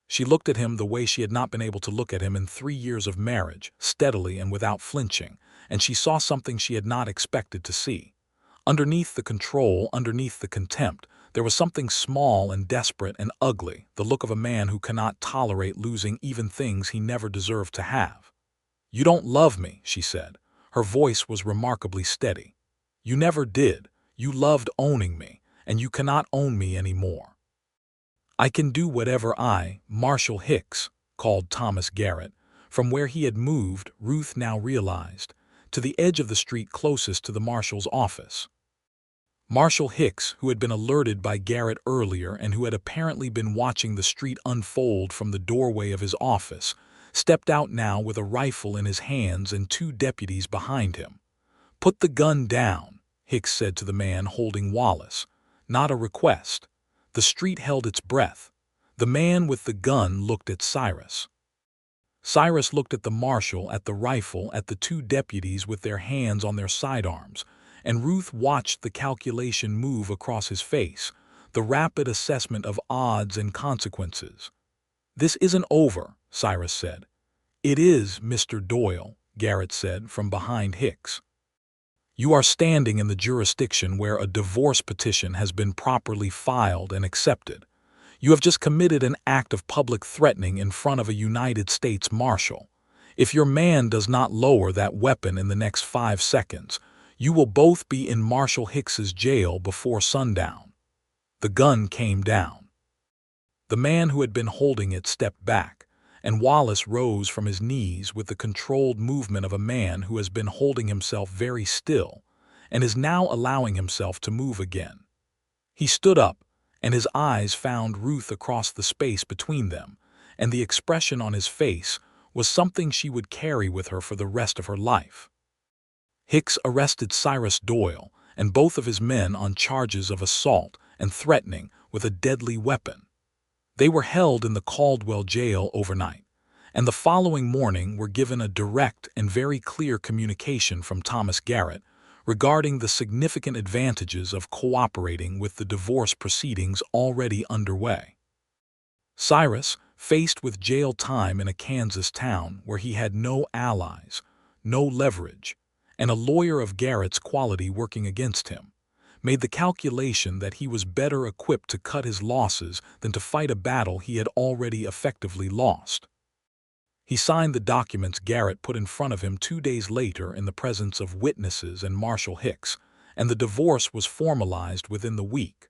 Speaker 1: She looked at him the way she had not been able to look at him in 3 years of marriage, steadily and without flinching, and she saw something she had not expected to see. Underneath the control, underneath the contempt, there was something small and desperate and ugly, the look of a man who cannot tolerate losing even things he never deserved to have. "You don't love me," she said. Her voice was remarkably steady. "You never did. You loved owning me, and you cannot own me anymore." "I can do whatever Marshal Hicks," called Thomas Garrett, from where he had moved, Ruth now realized, to the edge of the street closest to the marshal's office. Marshal Hicks, who had been alerted by Garrett earlier and who had apparently been watching the street unfold from the doorway of his office, stepped out now with a rifle in his hands and 2 deputies behind him. "Put the gun down," Hicks said to the man holding Wallace. Not a request. The street held its breath. The man with the gun looked at Cyrus. Cyrus looked at the marshal, at the rifle, at the 2 deputies with their hands on their sidearms, and Ruth watched the calculation move across his face, the rapid assessment of odds and consequences. "This isn't over," Cyrus said. "It is, Mr. Doyle," Garrett said from behind Hicks. You are standing in the jurisdiction where a divorce petition has been properly filed and accepted. You have just committed an act of public threatening in front of a United States Marshal. If your man does not lower that weapon in the next 5 seconds, you will both be in Marshal Hicks's jail before sundown." The gun came down. The man who had been holding it stepped back, and Wallace rose from his knees with the controlled movement of a man who has been holding himself very still and is now allowing himself to move again. He stood up, and his eyes found Ruth across the space between them, and the expression on his face was something she would carry with her for the rest of her life. Hicks arrested Cyrus Doyle and both of his men on charges of assault and threatening with a deadly weapon. They were held in the Caldwell jail overnight, and the following morning were given a direct and very clear communication from Thomas Garrett regarding the significant advantages of cooperating with the divorce proceedings already underway. Cyrus, faced with jail time in a Kansas town where he had no allies, no leverage, and a lawyer of Garrett's quality working against him, made the calculation that he was better equipped to cut his losses than to fight a battle he had already effectively lost. He signed the documents Garrett put in front of him 2 days later in the presence of witnesses and Marshal Hicks, and the divorce was formalized within the week.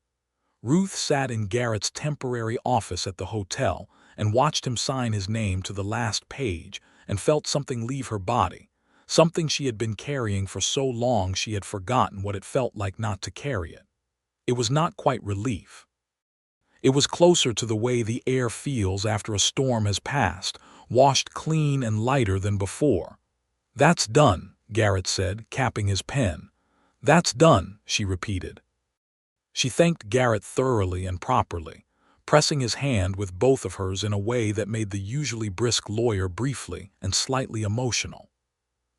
Speaker 1: Ruth sat in Garrett's temporary office at the hotel and watched him sign his name to the last page and felt something leave her body, something she had been carrying for so long she had forgotten what it felt like not to carry it. It was not quite relief. It was closer to the way the air feels after a storm has passed, washed clean and lighter than before. "That's done," Garrett said, capping his pen. "That's done," she repeated. She thanked Garrett thoroughly and properly, pressing his hand with both of hers in a way that made the usually brisk lawyer briefly and slightly emotional.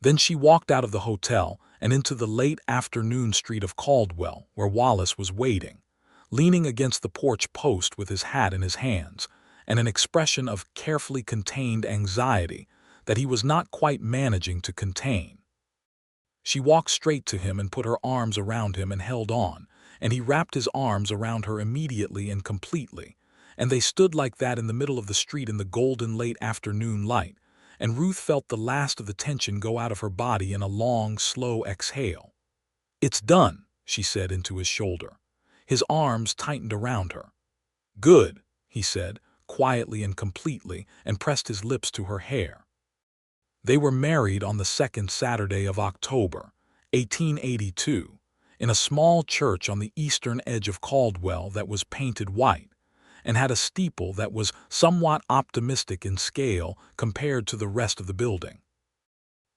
Speaker 1: Then she walked out of the hotel and into the late afternoon street of Caldwell, where Wallace was waiting, leaning against the porch post with his hat in his hands and an expression of carefully contained anxiety that he was not quite managing to contain. She walked straight to him and put her arms around him and held on, and he wrapped his arms around her immediately and completely, and they stood like that in the middle of the street in the golden late afternoon light, and Ruth felt the last of the tension go out of her body in a long, slow exhale. "It's done," she said into his shoulder. His arms tightened around her. "Good," he said, quietly and completely, and pressed his lips to her hair. They were married on the 2nd Saturday of October, 1882, in a small church on the eastern edge of Caldwell that was painted white, and had a steeple that was somewhat optimistic in scale compared to the rest of the building.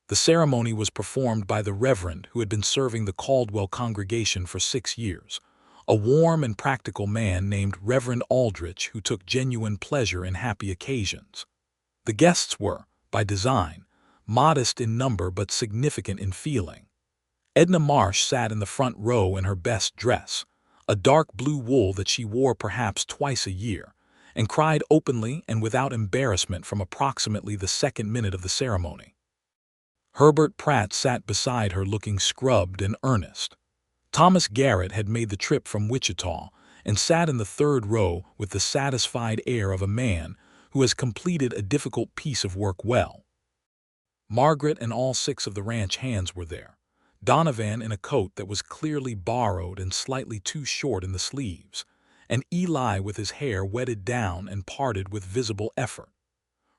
Speaker 1: The ceremony was performed by the Reverend who had been serving the Caldwell congregation for 6 years, a warm and practical man named Reverend Aldrich who took genuine pleasure in happy occasions. The guests were, by design, modest in number but significant in feeling. Edna Marsh sat in the front row in her best dress, a dark blue wool that she wore perhaps twice a year, and cried openly and without embarrassment from approximately the 2nd minute of the ceremony. Herbert Pratt sat beside her looking scrubbed and earnest. Thomas Garrett had made the trip from Wichita and sat in the 3rd row with the satisfied air of a man who has completed a difficult piece of work well. Margaret and all 6 of the ranch hands were there. Donovan in a coat that was clearly borrowed and slightly too short in the sleeves, and Eli with his hair wetted down and parted with visible effort.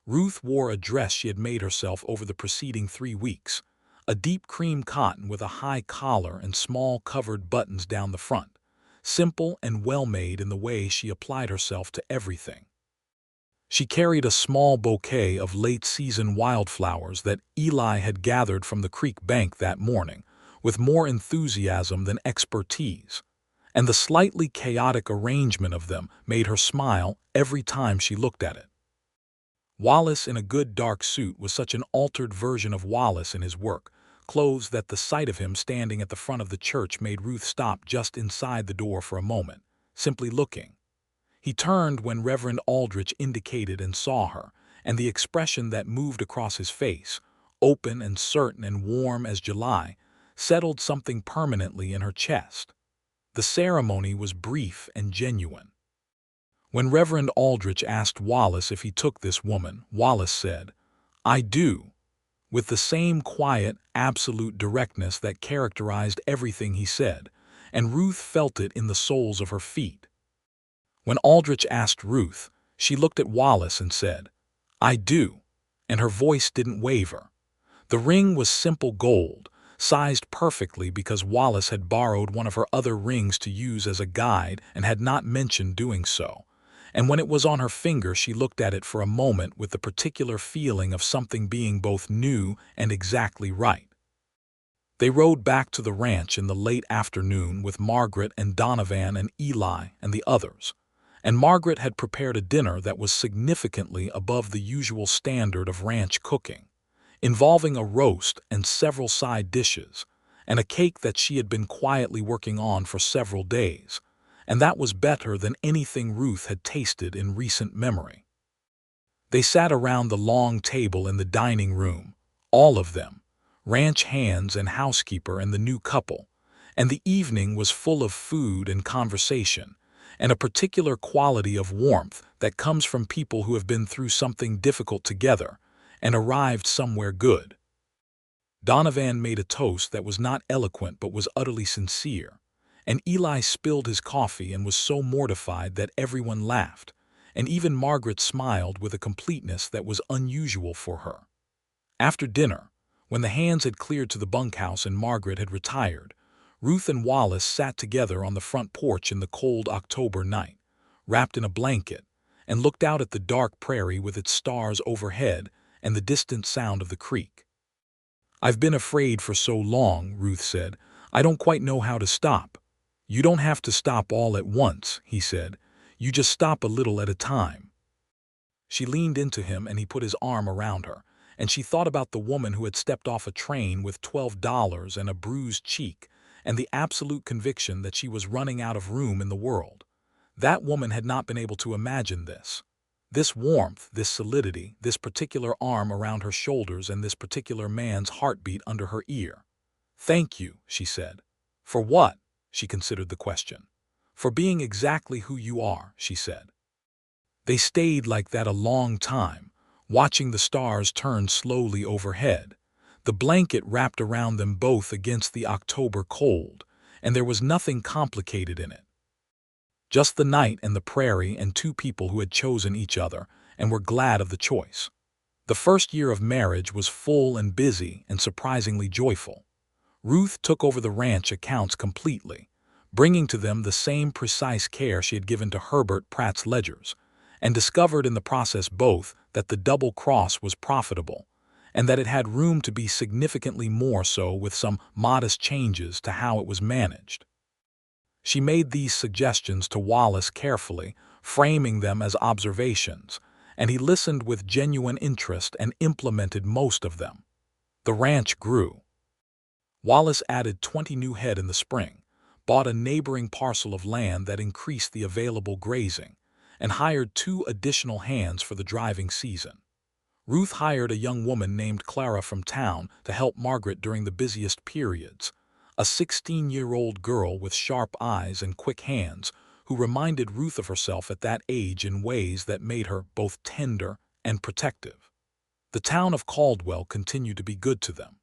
Speaker 1: Ruth wore a dress she had made herself over the preceding 3 weeks, a deep cream cotton with a high collar and small covered buttons down the front, simple and well-made in the way she applied herself to everything. She carried a small bouquet of late-season wildflowers that Eli had gathered from the creek bank that morning, with more enthusiasm than expertise, and the slightly chaotic arrangement of them made her smile every time she looked at it. Wallace in a good dark suit was such an altered version of Wallace in his work clothes that the sight of him standing at the front of the church made Ruth stop just inside the door for a moment, simply looking. He turned when Reverend Aldrich indicated and saw her, and the expression that moved across his face, open and certain and warm as July, settled something permanently in her chest. The ceremony was brief and genuine. When Reverend Aldrich asked Wallace if he took this woman, Wallace said, "I do," with the same quiet, absolute directness that characterized everything he said, and Ruth felt it in the soles of her feet. When Aldrich asked Ruth, she looked at Wallace and said, "I do," and her voice didn't waver. The ring was simple gold, sized perfectly because Wallace had borrowed one of her other rings to use as a guide and had not mentioned doing so. And when it was on her finger, she looked at it for a moment with the particular feeling of something being both new and exactly right. They rode back to the ranch in the late afternoon with Margaret and Donovan and Eli and the others. And Margaret had prepared a dinner that was significantly above the usual standard of ranch cooking, involving a roast and several side dishes, and a cake that she had been quietly working on for several days, and that was better than anything Ruth had tasted in recent memory. They sat around the long table in the dining room, all of them, ranch hands and housekeeper and the new couple, and the evening was full of food and conversation, and a particular quality of warmth that comes from people who have been through something difficult together and arrived somewhere good. Donovan made a toast that was not eloquent but was utterly sincere, and Eli spilled his coffee and was so mortified that everyone laughed, and even Margaret smiled with a completeness that was unusual for her. After dinner, when the hands had cleared to the bunkhouse and Margaret had retired, Ruth and Wallace sat together on the front porch in the cold October night, wrapped in a blanket, and looked out at the dark prairie with its stars overhead and the distant sound of the creek. "I've been afraid for so long," Ruth said. "I don't quite know how to stop." "You don't have to stop all at once," he said. "You just stop a little at a time." She leaned into him and he put his arm around her, and she thought about the woman who had stepped off a train with $12 and a bruised cheek, and the absolute conviction that she was running out of room in the world. That woman had not been able to imagine this. This warmth, this solidity, this particular arm around her shoulders, and this particular man's heartbeat under her ear. "Thank you," she said. "For what?" She considered the question. "For being exactly who you are," she said. They stayed like that a long time, watching the stars turn slowly overhead, the blanket wrapped around them both against the October cold, and there was nothing complicated in it. Just the night and the prairie and two people who had chosen each other and were glad of the choice. The first year of marriage was full and busy and surprisingly joyful. Ruth took over the ranch accounts completely, bringing to them the same precise care she had given to Herbert Pratt's ledgers, and discovered in the process both that the double cross was profitable and that it had room to be significantly more so with some modest changes to how it was managed. She made these suggestions to Wallace carefully, framing them as observations, and he listened with genuine interest and implemented most of them. The ranch grew. Wallace added 20 new head in the spring, bought a neighboring parcel of land that increased the available grazing, and hired 2 additional hands for the driving season. Ruth hired a young woman named Clara from town to help Margaret during the busiest periods, a 16-year-old girl with sharp eyes and quick hands who reminded Ruth of herself at that age in ways that made her both tender and protective. The town of Caldwell continued to be good to them.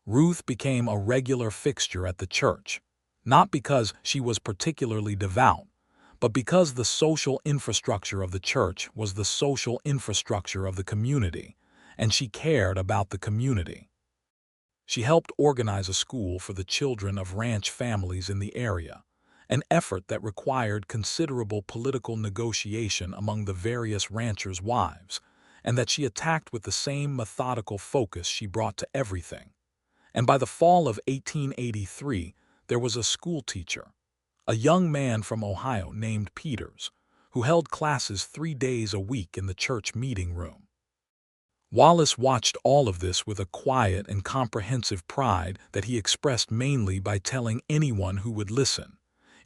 Speaker 1: Ruth became a regular fixture at the church, not because she was particularly devout, but because the social infrastructure of the church was the social infrastructure of the community, and she cared about the community. She helped organize a school for the children of ranch families in the area, an effort that required considerable political negotiation among the various ranchers' wives, and that she attacked with the same methodical focus she brought to everything. And by the fall of 1883, there was a schoolteacher, a young man from Ohio named Peters, who held classes 3 days a week in the church meeting room. Wallace watched all of this with a quiet and comprehensive pride that he expressed mainly by telling anyone who would listen,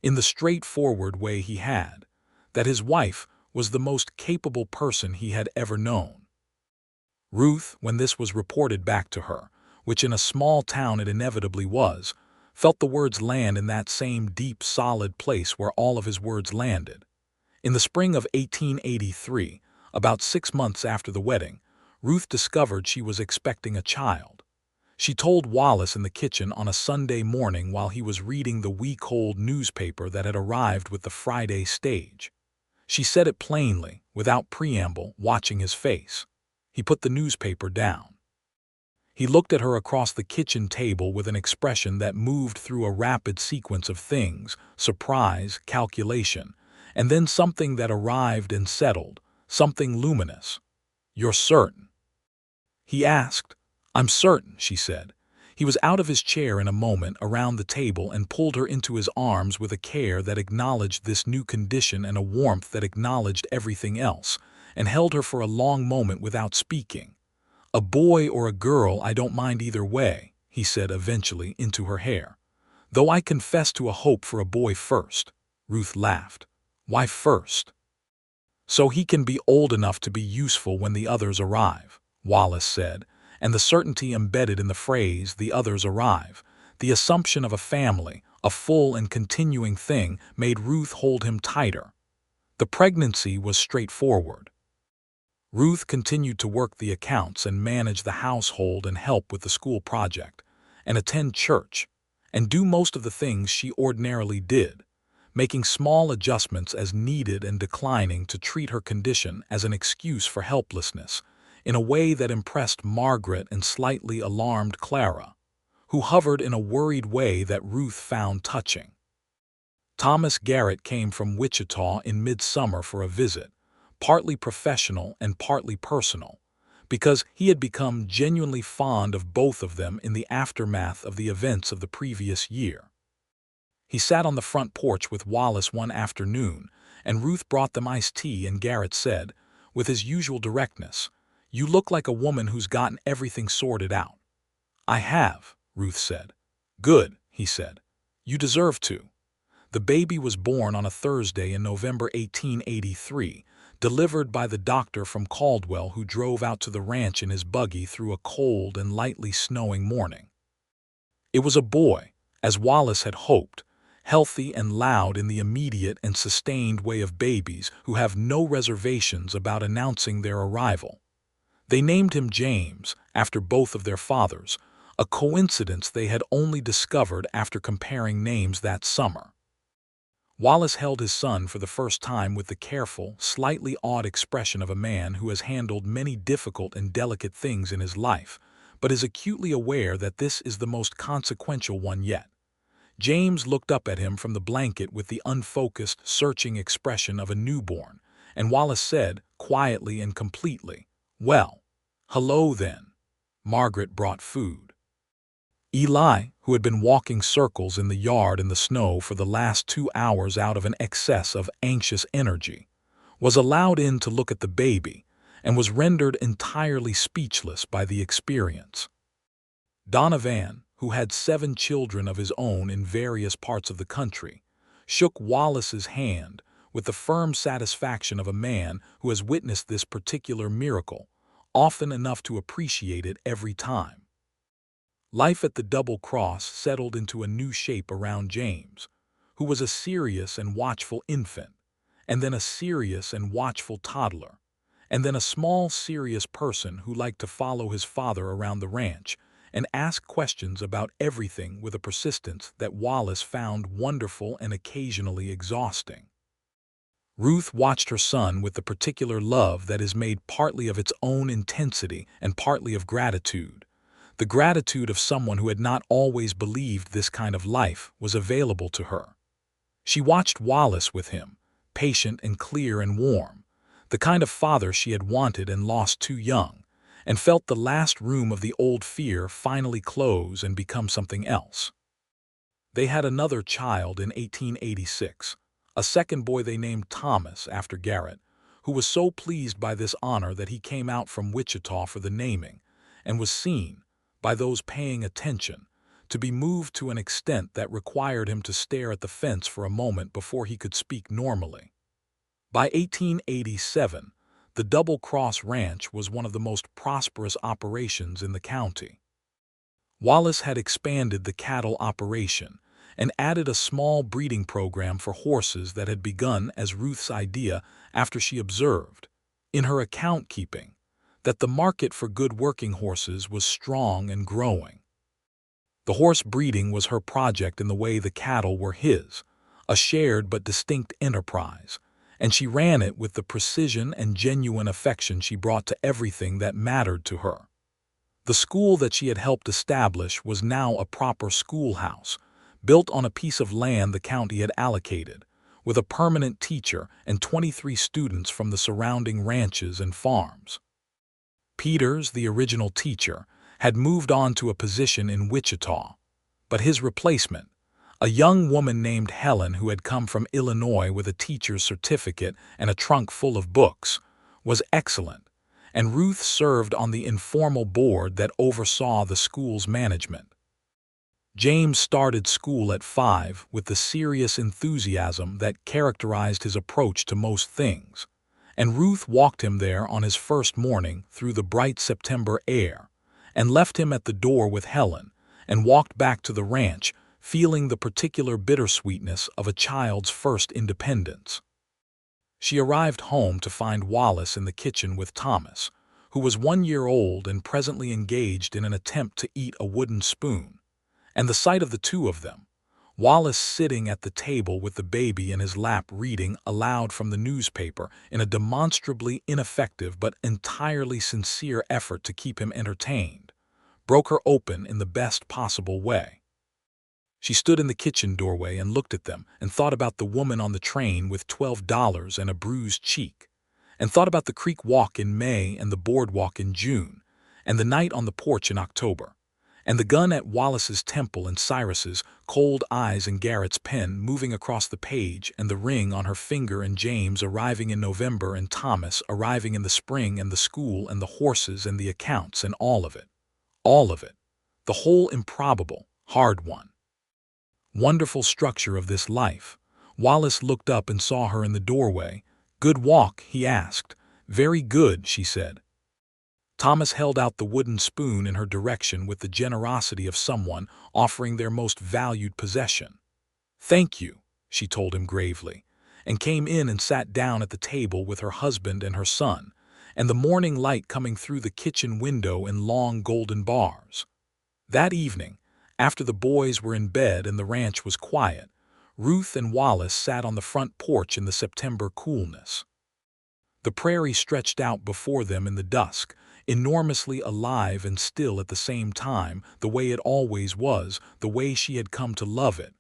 Speaker 1: in the straightforward way he had, that his wife was the most capable person he had ever known. Ruth, when this was reported back to her, which in a small town it inevitably was, felt the words land in that same deep, solid place where all of his words landed. In the spring of 1883, about 6 months after the wedding, Ruth discovered she was expecting a child. She told Wallace in the kitchen on a Sunday morning while he was reading the week-old newspaper that had arrived with the Friday stage. She said it plainly, without preamble, watching his face. He put the newspaper down. He looked at her across the kitchen table with an expression that moved through a rapid sequence of things: surprise, calculation, and then something that arrived and settled, something luminous. "You're certain?" he asked. "I'm certain," she said. He was out of his chair in a moment, around the table, and pulled her into his arms with a care that acknowledged this new condition and a warmth that acknowledged everything else, and held her for a long moment without speaking. "A boy or a girl, I don't mind either way," he said eventually into her hair. "Though I confess to a hope for a boy first." Ruth laughed. "Why first?" "So he can be old enough to be useful when the others arrive," Wallace said, and the certainty embedded in the phrase, "the others arrive," the assumption of a family, a full and continuing thing, made Ruth hold him tighter. The pregnancy was straightforward. Ruth continued to work the accounts and manage the household and help with the school project, and attend church, and do most of the things she ordinarily did, making small adjustments as needed and declining to treat her condition as an excuse for helplessness, in a way that impressed Margaret and slightly alarmed Clara, who hovered in a worried way that Ruth found touching. Thomas Garrett came from Wichita in midsummer for a visit, partly professional and partly personal, because he had become genuinely fond of both of them in the aftermath of the events of the previous year. He sat on the front porch with Wallace one afternoon, and Ruth brought them iced tea, and Garrett said, with his usual directness, "You look like a woman who's gotten everything sorted out." "I have," Ruth said. "Good," he said. "You deserve to." The baby was born on a Thursday in November 1883, delivered by the doctor from Caldwell, who drove out to the ranch in his buggy through a cold and lightly snowing morning. It was a boy, as Wallace had hoped, healthy and loud in the immediate and sustained way of babies who have no reservations about announcing their arrival. They named him James, after both of their fathers, a coincidence they had only discovered after comparing names that summer. Wallace held his son for the first time with the careful, slightly awed expression of a man who has handled many difficult and delicate things in his life, but is acutely aware that this is the most consequential one yet. James looked up at him from the blanket with the unfocused, searching expression of a newborn, and Wallace said, quietly and completely, "Well, hello then." Margaret brought food. Eli, who had been walking circles in the yard in the snow for the last 2 hours out of an excess of anxious energy, was allowed in to look at the baby, and was rendered entirely speechless by the experience. Donovan, who had 7 children of his own in various parts of the country, shook Wallace's hand with the firm satisfaction of a man who has witnessed this particular miracle, often enough to appreciate it every time. Life at the Double Cross settled into a new shape around James, who was a serious and watchful infant, and then a serious and watchful toddler, and then a small, serious person who liked to follow his father around the ranch and ask questions about everything with a persistence that Wallace found wonderful and occasionally exhausting. Ruth watched her son with the particular love that is made partly of its own intensity and partly of gratitude, the gratitude of someone who had not always believed this kind of life was available to her. She watched Wallace with him, patient and clear and warm, the kind of father she had wanted and lost too young, and felt the last room of the old fear finally close and become something else. They had another child in 1886, a second boy they named Thomas after Garrett, who was so pleased by this honor that he came out from Wichita for the naming, and was seen, by those paying attention, to be moved to an extent that required him to stare at the fence for a moment before he could speak normally. By 1887, the Double Cross Ranch was one of the most prosperous operations in the county. Wallace had expanded the cattle operation and added a small breeding program for horses that had begun as Ruth's idea after she observed, in her account keeping, that the market for good working horses was strong and growing. The horse breeding was her project in the way the cattle were his, a shared but distinct enterprise, and she ran it with the precision and genuine affection she brought to everything that mattered to her. The school that she had helped establish was now a proper schoolhouse, built on a piece of land the county had allocated, with a permanent teacher and 23 students from the surrounding ranches and farms. Peters, the original teacher, had moved on to a position in Wichita, but his replacement, a young woman named Helen who had come from Illinois with a teacher's certificate and a trunk full of books, was excellent, and Ruth served on the informal board that oversaw the school's management. James started school at 5 with the serious enthusiasm that characterized his approach to most things, and Ruth walked him there on his first morning through the bright September air, and left him at the door with Helen, and walked back to the ranch, feeling the particular bittersweetness of a child's first independence. She arrived home to find Wallace in the kitchen with Thomas, who was 1 year old and presently engaged in an attempt to eat a wooden spoon, and the sight of the two of them, Wallace sitting at the table with the baby in his lap reading aloud from the newspaper in a demonstrably ineffective but entirely sincere effort to keep him entertained, broke her open in the best possible way. She stood in the kitchen doorway and looked at them and thought about the woman on the train with $12 and a bruised cheek, and thought about the creek walk in May and the boardwalk in June, and the night on the porch in October, and the gun at Wallace's temple and Cyrus's cold eyes and Garrett's pen moving across the page and the ring on her finger and James arriving in November and Thomas arriving in the spring and the school and the horses and the accounts and all of it, the whole improbable, hard one. Wonderful structure of this life. Wallace looked up and saw her in the doorway. "Good walk?" he asked. "Very good," she said. Thomas held out the wooden spoon in her direction with the generosity of someone offering their most valued possession. "Thank you," she told him gravely, and came in and sat down at the table with her husband and her son, and the morning light coming through the kitchen window in long golden bars. That evening, after the boys were in bed and the ranch was quiet, Ruth and Wallace sat on the front porch in the September coolness. The prairie stretched out before them in the dusk, enormously alive and still at the same time, the way it always was, the way she had come to love it.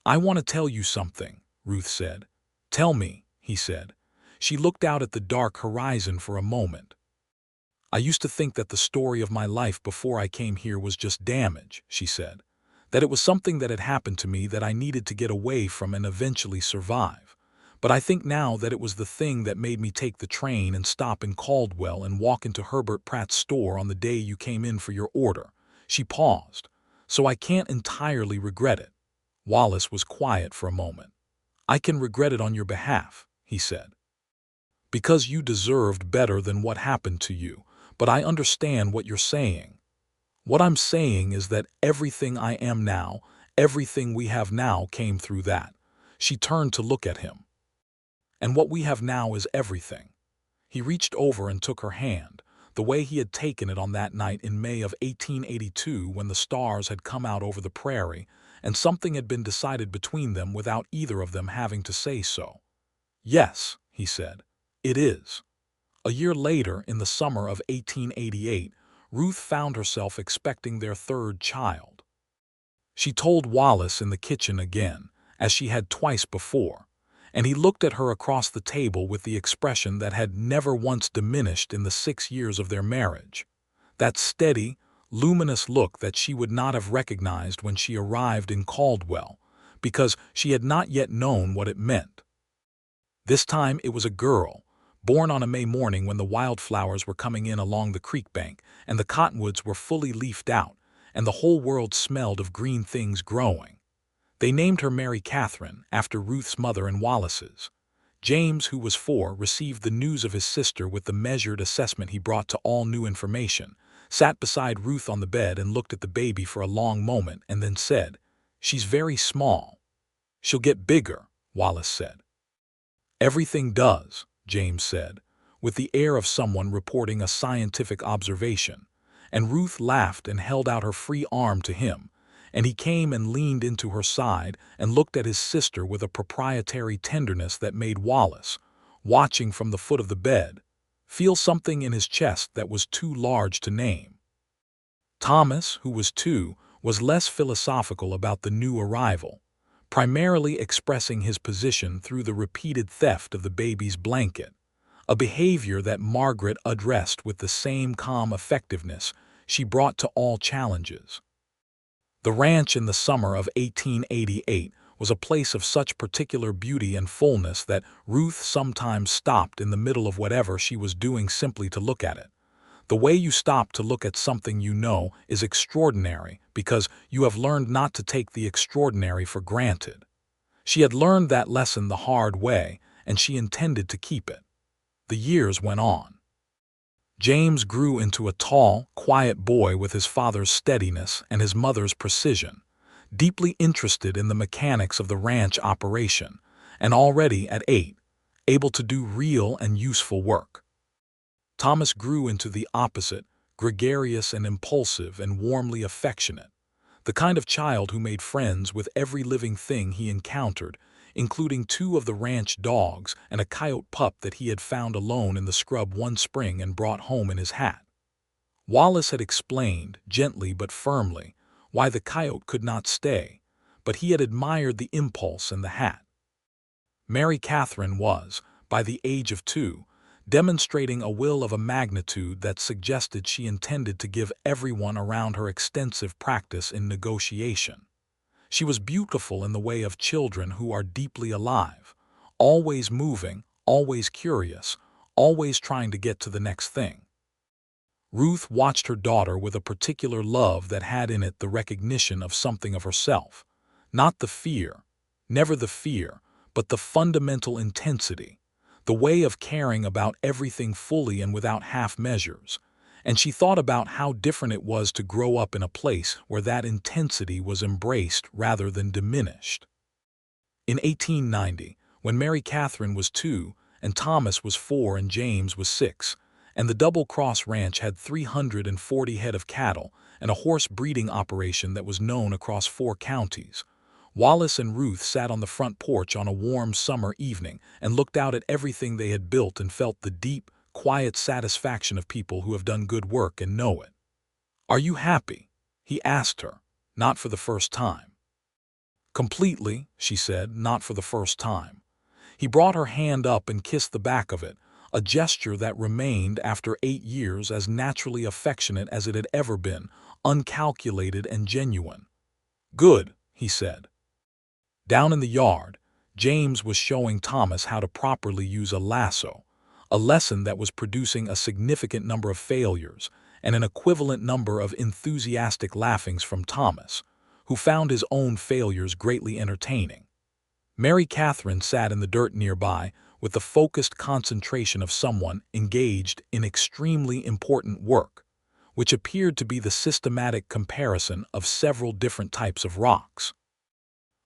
Speaker 1: "I want to tell you something," Ruth said. "Tell me," he said. She looked out at the dark horizon for a moment. "I used to think that the story of my life before I came here was just damage," she said. "That it was something that had happened to me that I needed to get away from and eventually survive. But I think now that it was the thing that made me take the train and stop in Caldwell and walk into Herbert Pratt's store on the day you came in for your order." She paused. "So I can't entirely regret it." Wallace was quiet for a moment. "I can regret it on your behalf," he said. "Because you deserved better than what happened to you, but I understand what you're saying. What I'm saying is that everything I am now, everything we have now came through that." She turned to look at him. "And what we have now is everything." He reached over and took her hand, the way he had taken it on that night in May of 1882 when the stars had come out over the prairie and something had been decided between them without either of them having to say so. "Yes," he said, "it is." A year later, in the summer of 1888, Ruth found herself expecting their third child. She told Wallace in the kitchen again, as she had twice before, and he looked at her across the table with the expression that had never once diminished in the 6 years of their marriage, that steady, luminous look that she would not have recognized when she arrived in Caldwell, because she had not yet known what it meant. This time it was a girl, born on a May morning when the wildflowers were coming in along the creek bank and the cottonwoods were fully leafed out and the whole world smelled of green things growing. They named her Mary Catherine, after Ruth's mother and Wallace's. James, who was 4, received the news of his sister with the measured assessment he brought to all new information, sat beside Ruth on the bed and looked at the baby for a long moment and then said, "She's very small." "She'll get bigger," Wallace said. "Everything does," James said, with the air of someone reporting a scientific observation, and Ruth laughed and held out her free arm to him, and he came and leaned into her side and looked at his sister with a proprietary tenderness that made Wallace, watching from the foot of the bed, feel something in his chest that was too large to name. Thomas, who was 2, was less philosophical about the new arrival, primarily expressing his position through the repeated theft of the baby's blanket, a behavior that Margaret addressed with the same calm effectiveness she brought to all challenges. The ranch in the summer of 1888 was a place of such particular beauty and fullness that Ruth sometimes stopped in the middle of whatever she was doing simply to look at it. The way you stop to look at something you know is extraordinary because you have learned not to take the extraordinary for granted. She had learned that lesson the hard way, and she intended to keep it. The years went on. James grew into a tall, quiet boy with his father's steadiness and his mother's precision, deeply interested in the mechanics of the ranch operation, and already at 8, able to do real and useful work. Thomas grew into the opposite, gregarious and impulsive and warmly affectionate, the kind of child who made friends with every living thing he encountered, including 2 of the ranch dogs and a coyote pup that he had found alone in the scrub one spring and brought home in his hat. Wallace had explained, gently but firmly, why the coyote could not stay, but he had admired the impulse and the hat. Mary Catherine was, by the age of 2, demonstrating a will of a magnitude that suggested she intended to give everyone around her extensive practice in negotiation. She was beautiful in the way of children who are deeply alive, always moving, always curious, always trying to get to the next thing. Ruth watched her daughter with a particular love that had in it the recognition of something of herself, not the fear, never the fear, but the fundamental intensity, the way of caring about everything fully and without half measures, and she thought about how different it was to grow up in a place where that intensity was embraced rather than diminished. In 1890, when Mary Catherine was 2 and Thomas was 4 and James was 6, and the Double Cross Ranch had 340 head of cattle and a horse breeding operation that was known across 4 counties, Wallace and Ruth sat on the front porch on a warm summer evening and looked out at everything they had built and felt the deep, quiet satisfaction of people who have done good work and know it. "Are you happy?" he asked her, not for the first time. "Completely," she said, "not for the first time." He brought her hand up and kissed the back of it, a gesture that remained after 8 years as naturally affectionate as it had ever been, uncalculated and genuine. "Good," he said. Down in the yard, James was showing Thomas how to properly use a lasso, a lesson that was producing a significant number of failures and an equivalent number of enthusiastic laughings from Thomas, who found his own failures greatly entertaining. Mary Catherine sat in the dirt nearby with the focused concentration of someone engaged in extremely important work, which appeared to be the systematic comparison of several different types of rocks.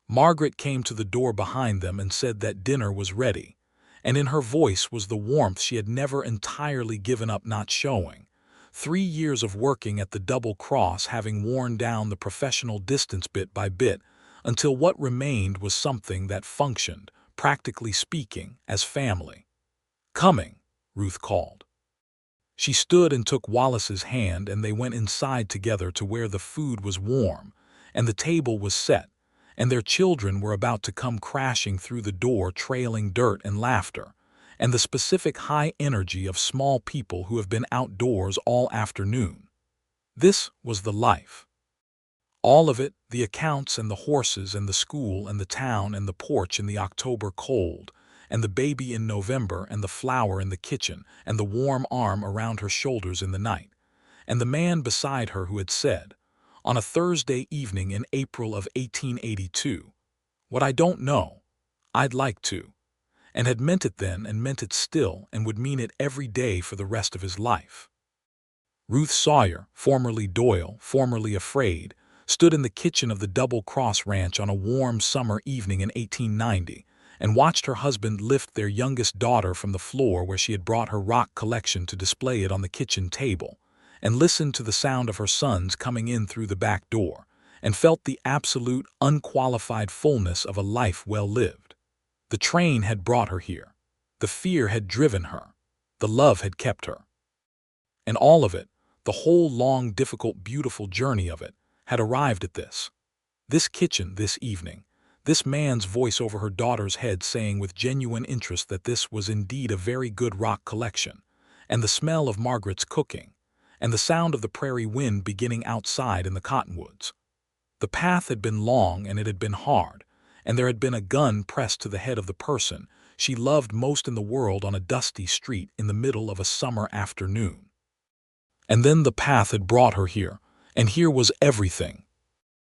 Speaker 1: Margaret came to the door behind them and said that dinner was ready, and in her voice was the warmth she had never entirely given up not showing, 3 years of working at the Double Cross having worn down the professional distance bit by bit until what remained was something that functioned, practically speaking, as family. "Coming," Ruth called. She stood and took Wallace's hand, and they went inside together to where the food was warm and the table was set, and their children were about to come crashing through the door trailing dirt and laughter, and the specific high energy of small people who have been outdoors all afternoon. This was the life. All of it, the accounts and the horses and the school and the town and the porch in the October cold, and the baby in November and the flower in the kitchen and the warm arm around her shoulders in the night, and the man beside her who had said, on a Thursday evening in April of 1882, "What I don't know, I'd like to," and had meant it then and meant it still and would mean it every day for the rest of his life. Ruth Sawyer, formerly Doyle, formerly Afraid, stood in the kitchen of the Double Cross Ranch on a warm summer evening in 1890 and watched her husband lift their youngest daughter from the floor where she had brought her rock collection to display it on the kitchen table, and listened to the sound of her sons coming in through the back door, and felt the absolute, unqualified fullness of a life well lived. The train had brought her here. The fear had driven her. The love had kept her. And all of it, the whole long, difficult, beautiful journey of it, had arrived at this. This kitchen, this evening, this man's voice over her daughter's head saying with genuine interest that this was indeed a very good rock collection, and the smell of Margaret's cooking, and the sound of the prairie wind beginning outside in the cottonwoods. The path had been long and it had been hard, and there had been a gun pressed to the head of the person she loved most in the world on a dusty street in the middle of a summer afternoon. And then the path had brought her here, and here was everything,